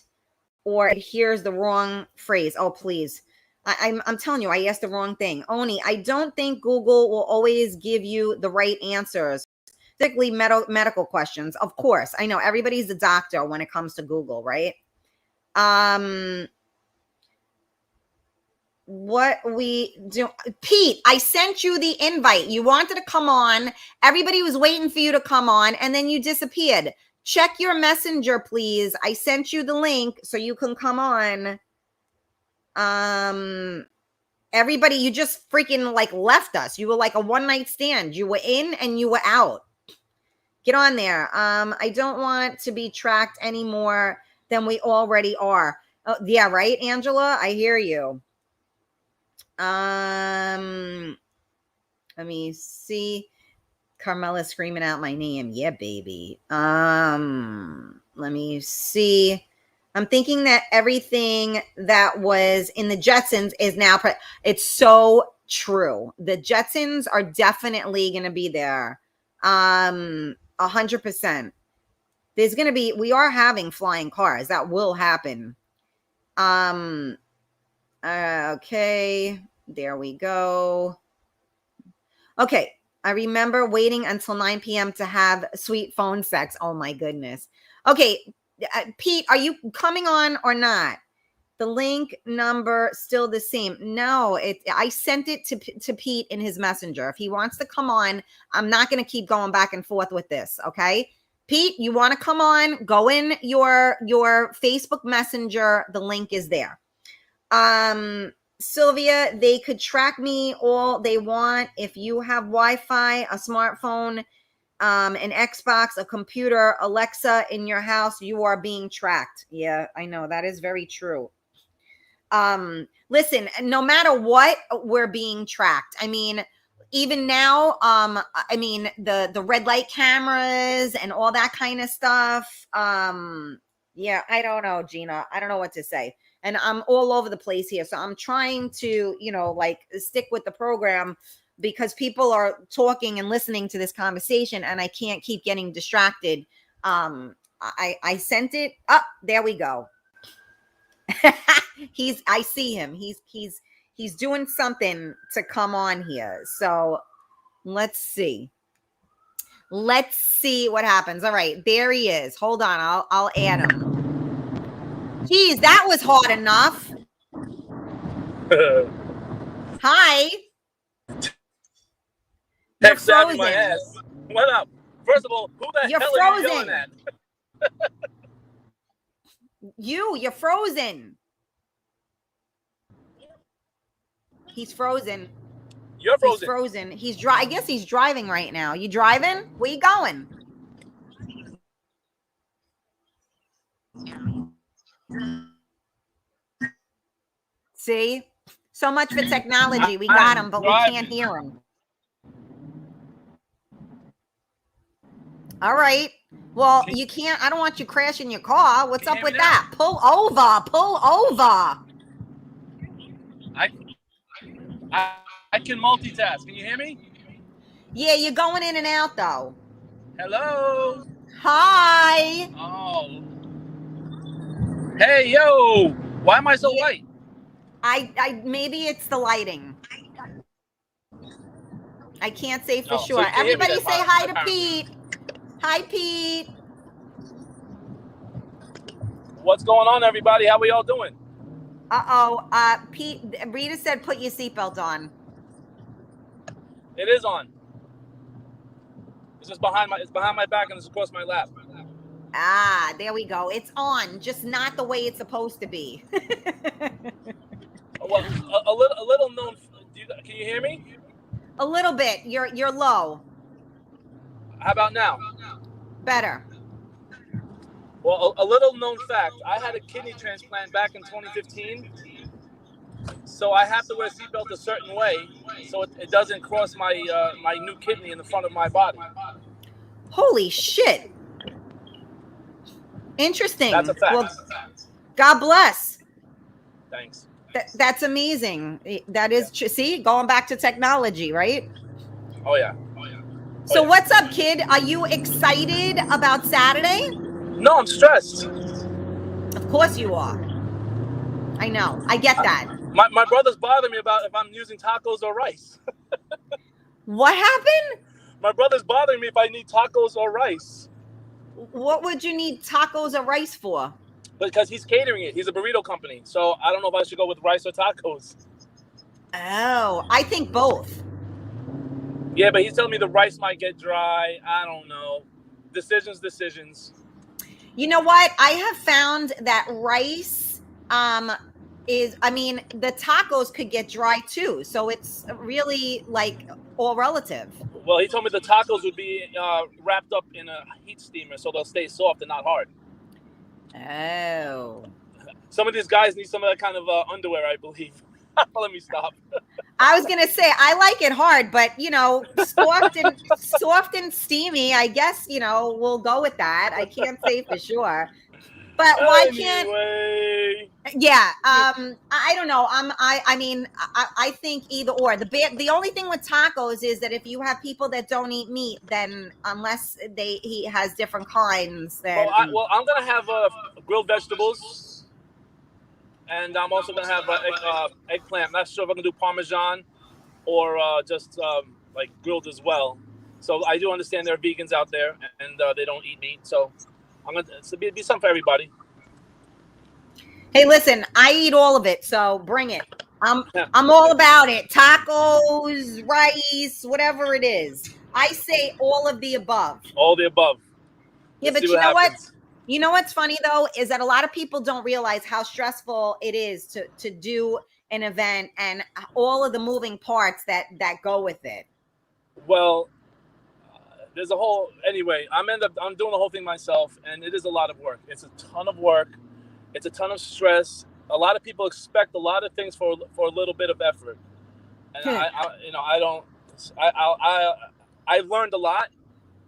or it hears the wrong phrase. Oh, please. I'm telling you, I asked the wrong thing. Oni, I don't think Google will always give you the right answers, particularly medical questions. Of course, I know everybody's a doctor when it comes to Google, right? What we do, Pete, I sent you the invite. You wanted to come on. Everybody was waiting for you to come on, and then you disappeared. Check your messenger, please. I sent you the link so you can come on. Everybody, you just freaking like left us. You were like a one-night stand. You were in and you were out. Get on there. I don't want to be tracked any more than we already are. Oh, yeah, right, Angela? I hear you. Let me see. Carmela screaming out my name. Yeah, baby. Let me see. I'm thinking that everything that was in the Jetsons is now it's so true. The Jetsons are definitely going to be there. 100%. There's going to be, we are having flying cars. That will happen. Okay. There we go. Okay. I remember waiting until 9 p.m. to have sweet phone sex. Oh my goodness. Okay. Pete, are you coming on or not? The link number still the same. No, I sent it to Pete in his messenger. If he wants to come on, I'm not going to keep going back and forth with this. Okay. Pete, you want to come on? Go in your Facebook Messenger. The link is there. Sylvia, they could track me all they want. If you have Wi-Fi, a smartphone, an Xbox, a computer, Alexa in your house, you are being tracked. Yeah, I know that is very true. Listen, no matter what, we're being tracked. I mean, even now, I mean, the red light cameras and all that kind of stuff. Yeah, I don't know, Gina. I don't know what to say. And I'm all over the place here. So I'm trying to, like stick with the program because people are talking and listening to this conversation and I can't keep getting distracted. I sent it up. There we go. I see him. He's doing something to come on here. So let's see. Let's see what happens. All right, there he is. Hold on, I'll add him. Geez, that was hard enough. Hi. You're frozen. My ass. What up? First of all, who the You're hell frozen. are you yelling at? You're frozen. He's frozen. You're frozen. He's frozen. I guess he's driving right now. You driving? Where you going? See? So much for technology. We got him, but we can't hear him. All right. Well, you can't. I don't want you crashing your car. What's up with that? Pull over. Pull over. I can multitask. Can you hear me? Yeah, you're going in and out, though. Hello. Hi. Oh. Hey, yo. Why am I so white? Maybe it's the lighting. I can't say for sure. So Everybody say hi to Pete. Hi, Pete. What's going on, everybody? How we all doing? Pete, Rita said put your seatbelt on. It is on. It's just behind my back and it's across my lap. Ah, there we go. It's on, just not the way it's supposed to be. Well, a little known. Can you hear me? A little bit. You're low. How about now? Better. Well, a little known fact. I had a kidney transplant back in 2015. So I have to wear a seatbelt a certain way so it doesn't cross my my new kidney in the front of my body. Holy shit. Interesting. That's a fact. Well, God bless. Thanks. That's amazing. That is see, going back to technology, right? Oh yeah. So what's up, kid? Are you excited about Saturday? No, I'm stressed. Of course you are. I know. I get that. My brother's bothering me about if I'm using tacos or rice. What happened? My brother's bothering me if I need tacos or rice. What would you need tacos or rice for? Because he's catering it. He's a burrito company. So I don't know if I should go with rice or tacos. Oh, I think both. Yeah, but he's telling me the rice might get dry. I don't know. Decisions. You know what? I have found that rice the tacos could get dry too. So it's really like all relative. Well, he told me the tacos would be wrapped up in a heat steamer so they'll stay soft and not hard. Oh. Some of these guys need some of that kind of underwear, I believe. Let me stop. I was gonna say I like it hard, but soft and steamy. I guess we'll go with that. I can't say for sure, but why can't? Yeah, I don't know. I think either or. The only thing with tacos is that if you have people that don't eat meat, then unless he has different kinds, then well, I'm gonna have grilled vegetables. And I'm also going to have eggplant. I'm not sure if I'm going to do Parmesan or just like grilled as well. So I do understand there are vegans out there and they don't eat meat. So I'm going to be something for everybody. Hey, listen, I eat all of it. So bring it. I'm all about it. Tacos, rice, whatever it is. I say all of the above. All the above. Yeah, but you know what? You know what's funny though is that a lot of people don't realize how stressful it is to do an event and all of the moving parts that go with it. Well, there's a whole anyway. I'm doing the whole thing myself, and it is a lot of work. It's a ton of work. It's a ton of stress. A lot of people expect a lot of things for a little bit of effort, and I've learned a lot.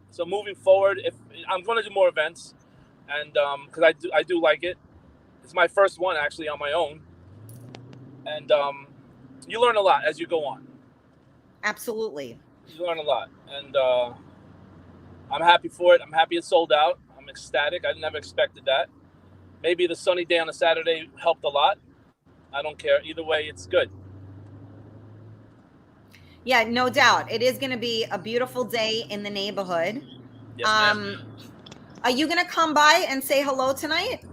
So moving forward, if I'm going to do more events. And because I do like it. It's my first one actually on my own. And you learn a lot as you go on. Absolutely. You learn a lot. And I'm happy for it. I'm happy it sold out. I'm ecstatic. I never expected that. Maybe the sunny day on a Saturday helped a lot. I don't care. Either way, it's good. Yeah, no doubt. It is going to be a beautiful day in the neighborhood. Yes, ma'am. Are you going to come by and say hello tonight?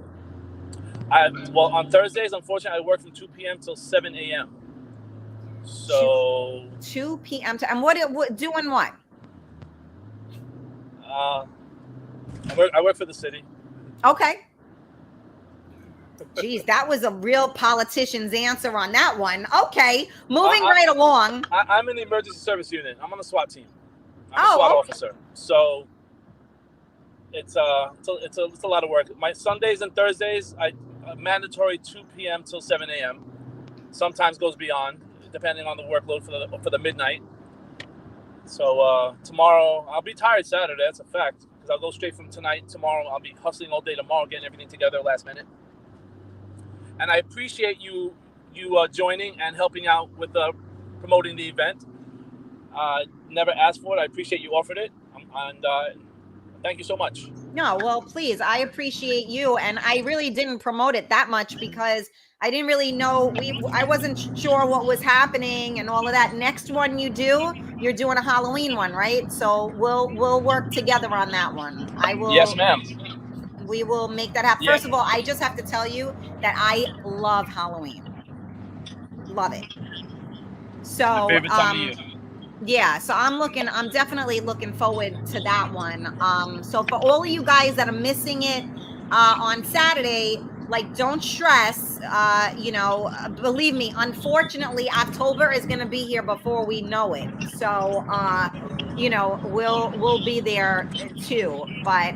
Well, on Thursdays, unfortunately, I work from 2 p.m. till 7 a.m. So 2 p.m. And what doing what? I work for the city. Okay. Geez, that was a real politician's answer on that one. Okay, moving right along. I'm in the emergency service unit. I'm on the SWAT team. I'm a SWAT officer. So it's a lot of work. My Sundays and Thursdays, mandatory 2 p.m. till 7 a.m. Sometimes goes beyond, depending on the workload for the midnight. So tomorrow, I'll be tired Saturday. That's a fact. Because I'll go straight from tonight. Tomorrow, I'll be hustling all day tomorrow, getting everything together last minute. And I appreciate you joining and helping out with promoting the event. Never asked for it. I appreciate you offered it. And thank you so much. No, well, please. I appreciate you. And I really didn't promote it that much because I didn't really know. I wasn't sure what was happening and all of that. Next one you're doing a Halloween one, right? So we'll work together on that one. I will. Yes, ma'am. We will make that happen. Yeah. First of all, I just have to tell you that I love Halloween. Love it. So, my favorite time of year. Yeah, so I'm definitely looking forward to that one. So for all of you guys that are missing it on Saturday, like, don't stress. Believe me, unfortunately, October is going to be here before we know it. So, we'll be there too. But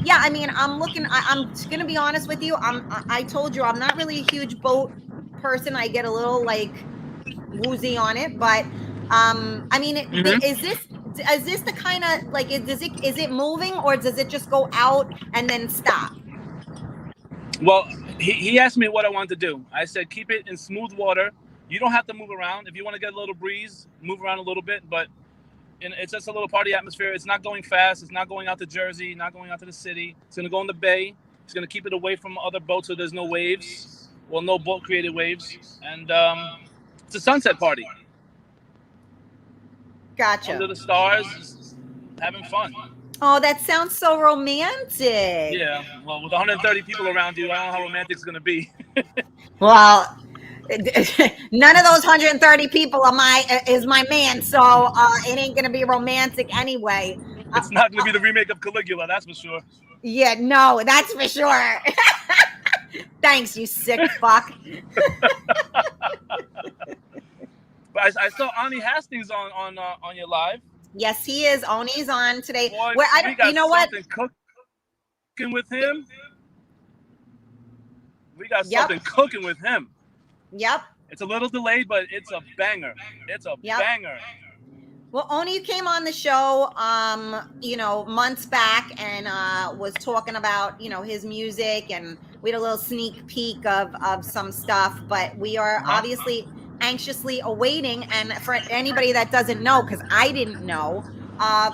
yeah, I mean, I'm going to be honest with you. I told you I'm not really a huge boat person. I get a little like woozy on it, but I mean, is this the kind of like, is it moving or does it just go out and then stop? Well, He asked me what I wanted to do. I said, keep it in smooth water. You don't have to move around. If you want to get a little breeze, move around a little bit. But it's just a little party atmosphere. It's not going fast. It's not going out to Jersey, not going out to the city. It's going to go in the bay. It's going to keep it away from other boats so there's no waves. Well, no boat-created waves. And it's a sunset party. Gotcha. Under the stars, just having fun. Oh, that sounds so romantic. Yeah, well, with 130 people around you, I don't know how romantic it's going to be. Well, none of those 130 people is my man, so it ain't going to be romantic anyway. It's not going to be the remake of Caligula, that's for sure. Yeah, no, that's for sure. Thanks, you sick fuck. But I saw Ani Hastings on your live. Yes, he is. Oni's on today. Boy, Where we got you know what? something cooking with him. We got something cooking with him. Yep. It's a little delayed, but it's a banger. It's a banger. Well, Oni came on the show, months back and was talking about, his music, and we had a little sneak peek of some stuff, but we are obviously anxiously awaiting. And for anybody that doesn't know, because I didn't know,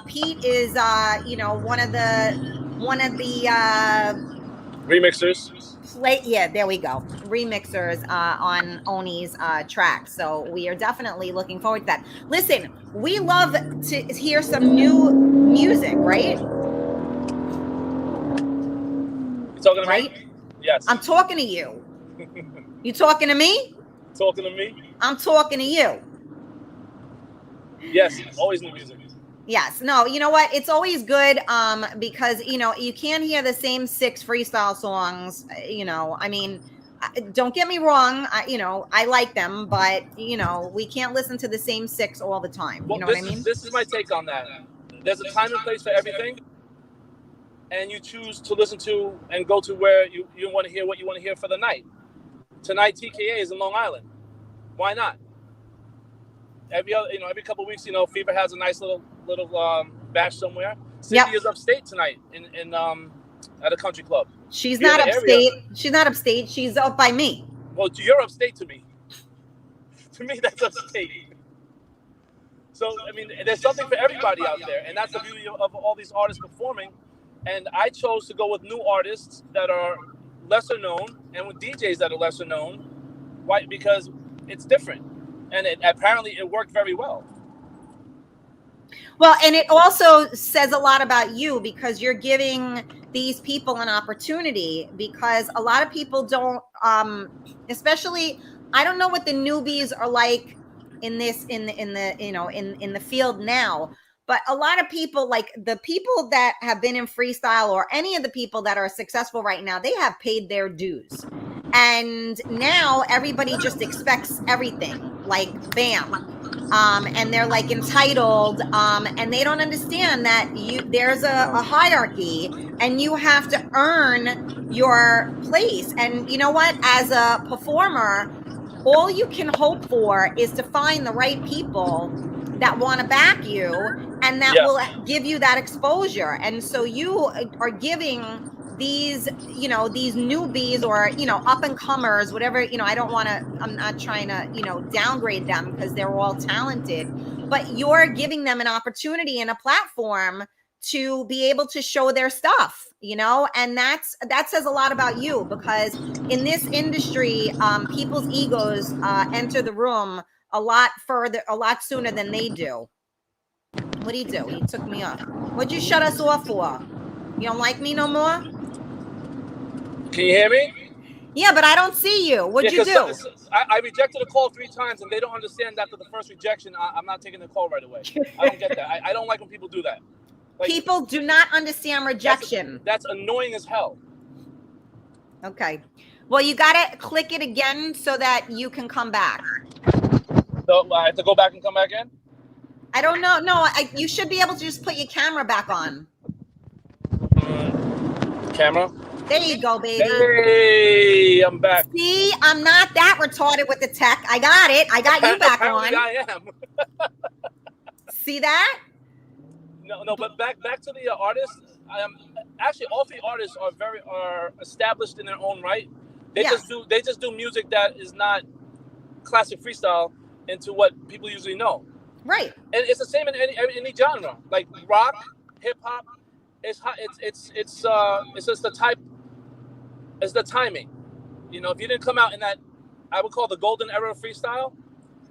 Pete is, one of the remixers. There we go. Remixers on Oni's track. So we are definitely looking forward to that. Listen, we love to hear some new music, right? You talking to me? Yes. I'm talking to you. You talking to me? Talking to me? I'm talking to you. Yes, always new music. Yes. No, you know what? It's always good because, you can't hear the same 6 freestyle songs, I mean, don't get me wrong. I like them, but, we can't listen to the same 6 all the time. Well, you know what I mean? This is my take on that. There's a time and place for everything. And you choose to listen to and go to where you want to hear what you want to hear for the night. Tonight, TKA is in Long Island. Why not? Every couple of weeks, Fever has a nice little bash somewhere. Cindy is upstate tonight in at a country club. She's not upstate. She's not upstate. She's up by me. Well, you're upstate to me. To me, that's upstate. So, I mean, there's something for everybody out there, and that's the beauty of all these artists performing. And I chose to go with new artists that are lesser known and with DJs that are lesser known. Why? Because it's different. And apparently it worked very well. Well, and it also says a lot about you because you're giving these people an opportunity, because a lot of people don't, especially, I don't know what the newbies are like in the field now, but a lot of people, like the people that have been in freestyle or any of the people that are successful right now, they have paid their dues. And now everybody just expects everything, like bam. And they're like entitled, and they don't understand that there's a hierarchy and you have to earn your place. And you know what? As a performer, all you can hope for is to find the right people that want to back you and that will give you that exposure. And so you are giving these newbies or, up and comers, whatever, I'm not trying to, downgrade them because they're all talented, but you're giving them an opportunity and a platform to be able to show their stuff, and that says a lot about you, because in this industry, people's egos enter the room a lot sooner than they do. What'd he do? He took me off. What'd you shut us off for? You don't like me no more? Can you hear me? Yeah, but I don't see you. What'd you do? I rejected a call 3 times, and they don't understand that after the first rejection, I'm not taking the call right away. I don't get that. I don't like when people do that. Like, people do not understand rejection. That's annoying as hell. Okay. Well, you got to click it again so that you can come back. So I have to go back and come back in? I don't know. No, you should be able to just put your camera back on. Camera? There you go, baby. Hey, I'm back. See, I'm not that retarded with the tech. I got it. I got you back on. I am. See that? No, but back to the artists. Actually, all 3 artists are established in their own right. They just do music that is not classic freestyle into what people usually know. Right. And it's the same in any genre, like rock, hip hop. It's just the type. It's the timing. You know, if you didn't come out in that, I would call the golden era of freestyle,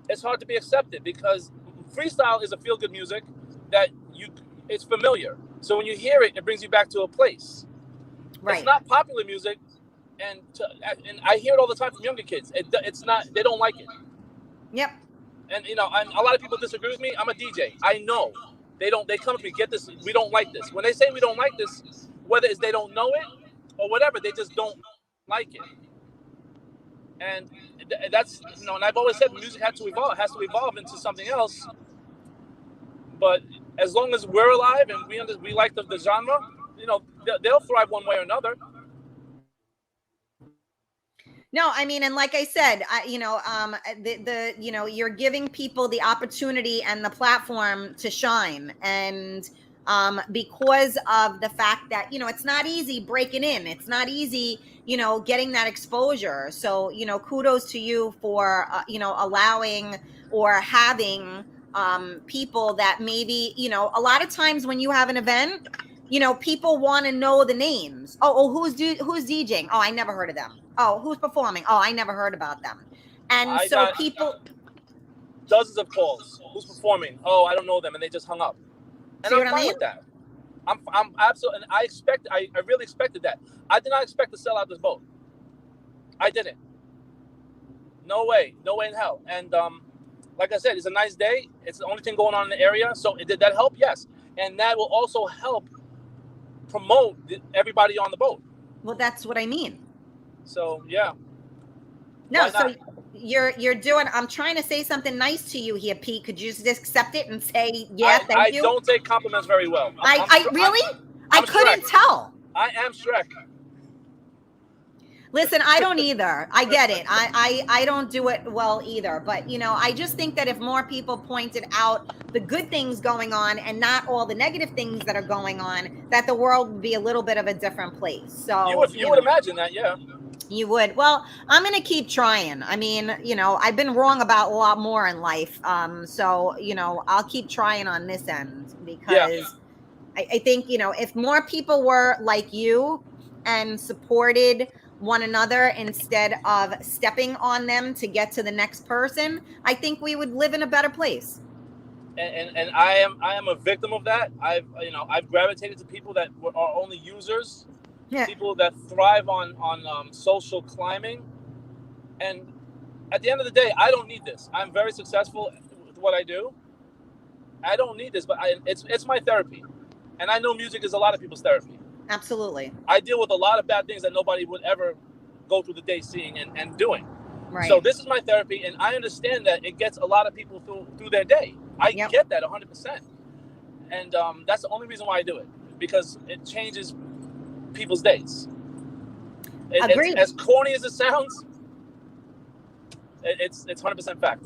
it's hard to be accepted because freestyle is a feel good music that it's familiar. So when you hear it, it brings you back to a place. Right. It's not popular music, and I hear it all the time from younger kids. It's not. They don't like it. Yep. And you know, a lot of people disagree with me. I'm a DJ. I know they don't. They come to me, get this. We don't like this. When they say we don't like this, whether it's they don't know it or whatever, they just don't like it. And that's, you know, and I've always said music has to evolve into something else. But as long as we're alive and we like the genre, you know, they'll thrive one way or another. No, I mean, and like I said, you know, you're giving people the opportunity and the platform to shine, and because of the fact that, you know, it's not easy breaking in, it's not easy, you know, getting that exposure. So, you know, kudos to you for you know, allowing or having people that maybe, you know, a lot of times when you have an event, you know, people want to know the names. Who's DJing? Oh, I never heard of them. Oh, who's performing? Oh, I never heard about them. And I got dozens of calls. Who's performing? Oh, I don't know them, and they just hung up. And I'm fine with that. I'm absolutely. And I really expected that. I did not expect to sell out this boat. I didn't. No way in hell. And like I said, it's a nice day. It's the only thing going on in the area. So did that help? Yes. And that will also help promote everybody on the boat. Well, that's what I mean. So yeah. No, so you're doing. I'm trying to say something nice to you here, Pete. Could you just accept it and say, yeah, thank you? I don't take compliments very well. I couldn't tell. I am Shrek. Listen, I don't either. I get it. I don't do it well either. But, you know, I just think that if more people pointed out the good things going on and not all the negative things that are going on, that the world would be a little bit of a different place. So you would imagine that, yeah. You would. Well, I'm going to keep trying. I mean, you know, I've been wrong about a lot more in life. So, you know, I'll keep trying on this end because I think, you know, if more people were like you and supported one another instead of stepping on them to get to the next person, I think we would live in a better place. And I am a victim of that. I've gravitated to people that are only users. Yeah. People that thrive on social climbing. And at the end of the day, I don't need this. I'm very successful with what I do. I don't need this, but it's my therapy. And I know music is a lot of people's therapy. Absolutely. I deal with a lot of bad things that nobody would ever go through the day seeing and doing. Right. So this is my therapy, and I understand that it gets a lot of people through their day. I get that 100%. And that's the only reason why I do it, because it changes people's days. Agreed. As corny as it sounds, it's 100% fact.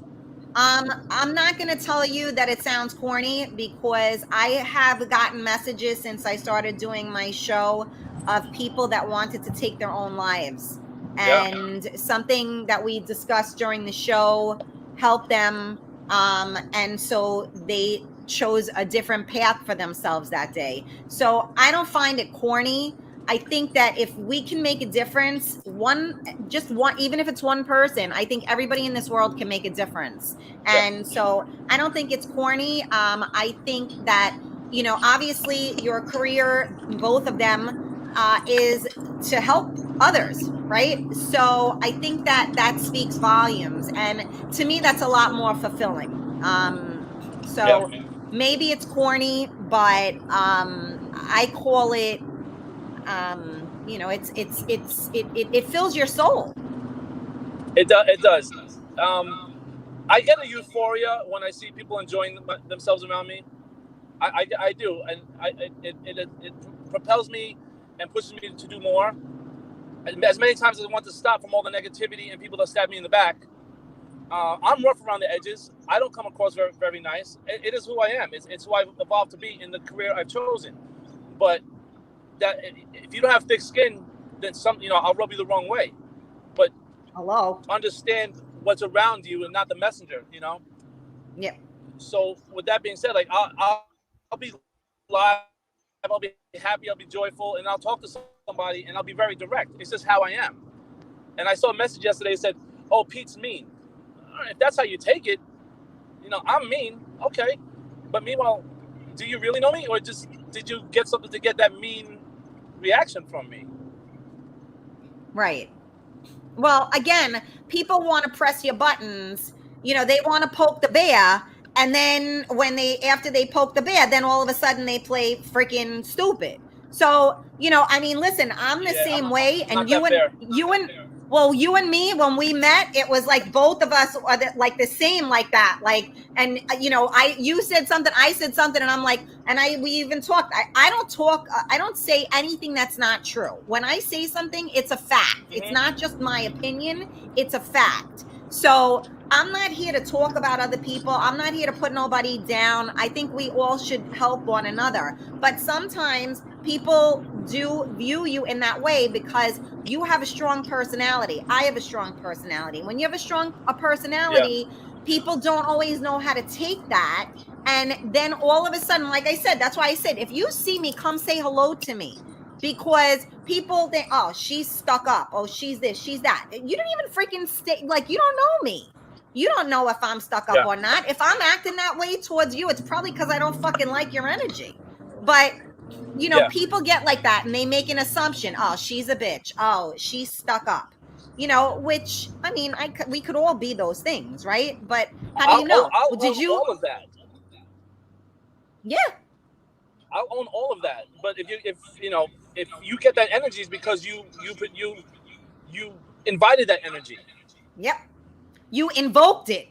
I'm not going to tell you that it sounds corny, because I have gotten messages since I started doing my show of people that wanted to take their own lives. And something that we discussed during the show helped them. And so they chose a different path for themselves that day. So I don't find it corny. I think that if we can make a difference, just one, even if it's one person, I think everybody in this world can make a difference. And so I don't think it's corny. I think that, you know, obviously your career, both of them, is to help others, right? So I think that speaks volumes. And to me, that's a lot more fulfilling. Maybe it's corny, but I call it, you know, it fills your soul. It does. I get a euphoria when I see people enjoying themselves around me. I do, and it propels me and pushes me to do more. As many times as I want to stop from all the negativity and people that stab me in the back. I'm rough around the edges. I don't come across very, very nice. It is who I am. It's who I've evolved to be in the career I've chosen. But that if you don't have thick skin, then I'll rub you the wrong way. Hello. understand what's around you and not the messenger, you know? Yep. So with that being said, like I'll be live, I'll be happy, I'll be joyful, and I'll talk to somebody and I'll be very direct. It's just how I am. And I saw a message yesterday that said, "Oh, Pete's mean." All right, if that's how you take it, you know, I'm mean, okay. But meanwhile, do you really know me, or just did you get something to get that mean reaction from me? Right. Well, again, people want to press your buttons. You know, they want to poke the bear. And then after they poke the bear, then all of a sudden they play freaking stupid. So, you know, I mean, listen, I'm the Yeah, same way. I'm not And that fair. you and me, when we met, it was like both of us are like the same like that. Like, and you know, you said something, I said something, and I'm like, we even talked. I don't talk, I don't say anything that's not true. When I say something, it's a fact. It's not just my opinion, it's a fact. So I'm not here to talk about other people. I'm not here to put nobody down. I think we all should help one another. But sometimes people do view you in that way because you have a strong personality. I have a strong personality. When you have a personality, people don't always know how to take that. And then all of a sudden, like I said, that's why I said, if you see me, come say hello to me. Because people think, oh, she's stuck up. Oh, she's this, she's that. You don't even freaking stay, like, you don't know me. You don't know if I'm stuck up or not. If I'm acting that way towards you, it's probably because I don't fucking like your energy. But you know, people get like that and they make an assumption. Oh, she's a bitch. Oh, she's stuck up. You know, which I mean, we could all be those things, right? But how do you know? I'll Did own you? all of that. Yeah. I'll own all of that. But if you get that energy, is because you invited that energy. Yep. You invoked it.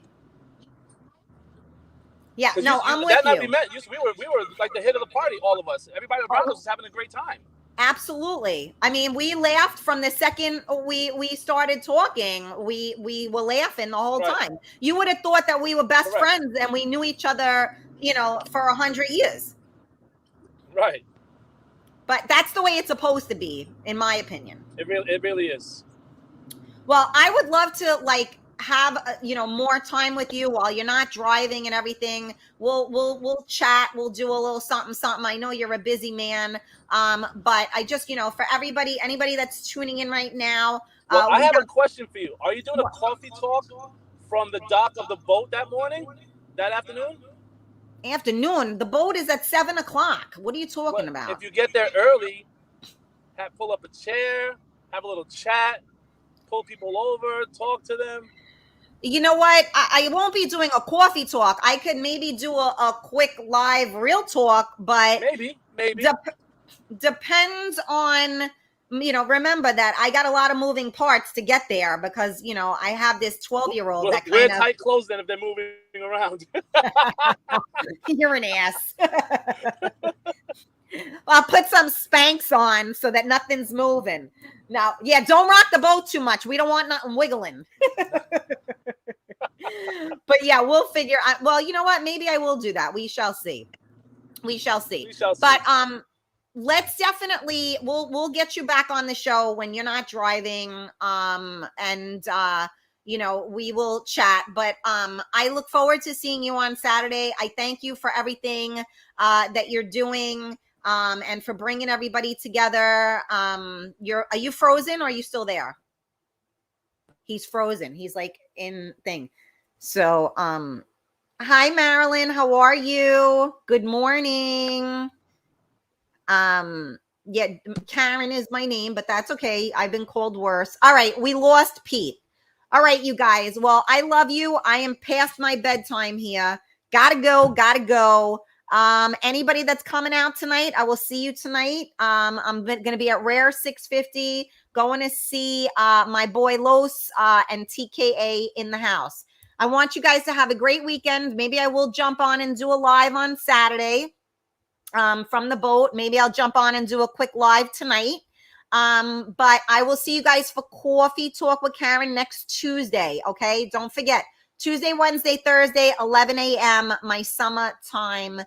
Yeah. No, I'm with that night we you. met. We were like the hit of the party. All of us. Everybody around us was having a great time. Absolutely. I mean, we laughed from the second we started talking. We were laughing the whole time. You would have thought that we were best friends and we knew each other, you know, for 100 years. Right. But that's the way it's supposed to be, in my opinion. It really is. Well, I would love to like have you know, more time with you while you're not driving and everything. We'll chat. We'll do a little something. I know you're a busy man, but I just, you know, for anybody that's tuning in right now. Well, I have a question for you. Are you doing a coffee talk from the dock of the boat that morning, that afternoon? Afternoon. The boat is at 7:00. What are you talking about? If you get there early, pull up a chair, have a little chat, pull people over, talk to them. You know what? I won't be doing a coffee talk. I could maybe do a quick live real talk, but maybe depends on, you know, remember that I got a lot of moving parts to get there because, you know, I have this 12-year-old that wear tight clothes then if they're moving around. You're an ass. I'll put some Spanx on so that nothing's moving. Now, yeah, don't rock the boat too much. We don't want nothing wiggling. But yeah, we'll figure out. Well, you know what? Maybe I will do that. We shall see. But let's definitely we'll get you back on the show when you're not driving. And you know, we will chat. But I look forward to seeing you on Saturday. I thank you for everything that you're doing. And for bringing everybody together. Are you frozen or are you still there? He's frozen. He's like in thing. So, hi Marilyn, how are you? Good morning. Yeah, Karen is my name, but that's okay. I've been called worse. All right, we lost Pete. All right, you guys. Well, I love you. I am past my bedtime here. Gotta go. Anybody that's coming out tonight, I will see you tonight. I'm going to be at Rare 650, going to see my boy Los and TKA in the house. I want you guys to have a great weekend. Maybe I will jump on and do a live on Saturday from the boat. Maybe I'll jump on and do a quick live tonight. But I will see you guys for Coffee Talk with Karen next Tuesday. Okay, don't forget. Tuesday, Wednesday, Thursday, 11 a.m., my summertime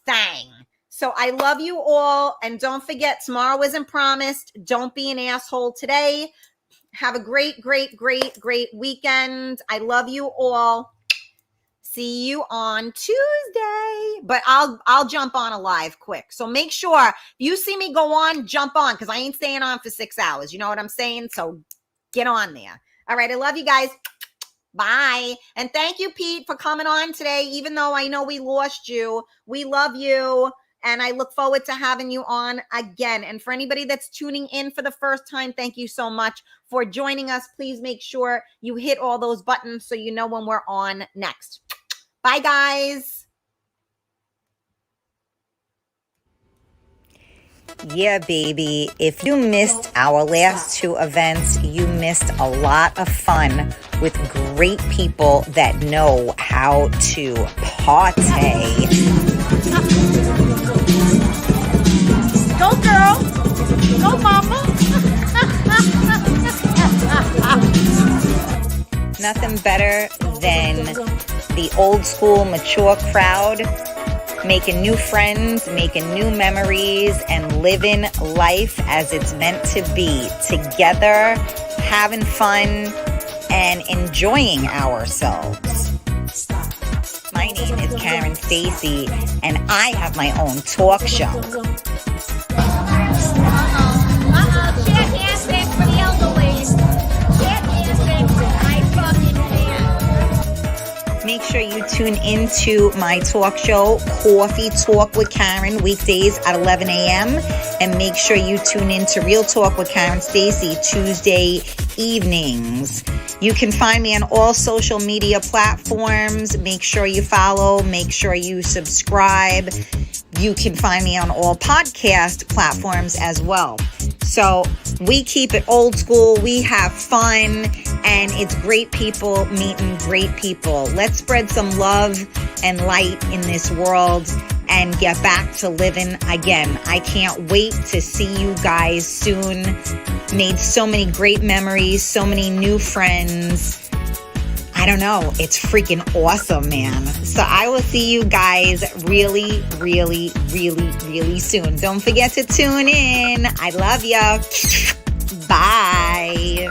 thing. So I love you all. And don't forget, tomorrow isn't promised. Don't be an asshole today. Have a great, great, great, great weekend. I love you all. See you on Tuesday. But I'll jump on a live quick. So make sure if you see me go on, jump on, because I ain't staying on for 6 hours. You know what I'm saying? So get on there. All right. I love you guys. Bye. And thank you, Pete, for coming on today. Even though I know we lost you, we love you. And I look forward to having you on again. And for anybody that's tuning in for the first time, thank you so much for joining us. Please make sure you hit all those buttons so you know when we're on next. Bye, guys. Yeah, baby. If you missed our last 2 events, you missed a lot of fun with great people that know how to party. Go, girl. Go, mama. Nothing better than the old school, mature crowd making new friends, making new memories, and living life as it's meant to be. Together, having fun, and enjoying ourselves. My name is Karen Stacy, and I have my own talk show. Make sure you tune into my talk show, Coffee Talk with Karen, weekdays at 11 a.m. And make sure you tune into Real Talk with Karen Stacy, Tuesday evenings. You can find me on all social media platforms. Make sure you follow. Make sure you subscribe. You can find me on all podcast platforms as well. So we keep it old school. We have fun. And it's great people meeting great people. Let's spread some love and light in this world and get back to living again. I can't wait to see you guys soon. Made so many great memories, so many new friends. I don't know. It's freaking awesome, man. So I will see you guys really, really, really, really soon. Don't forget to tune in. I love ya. Bye.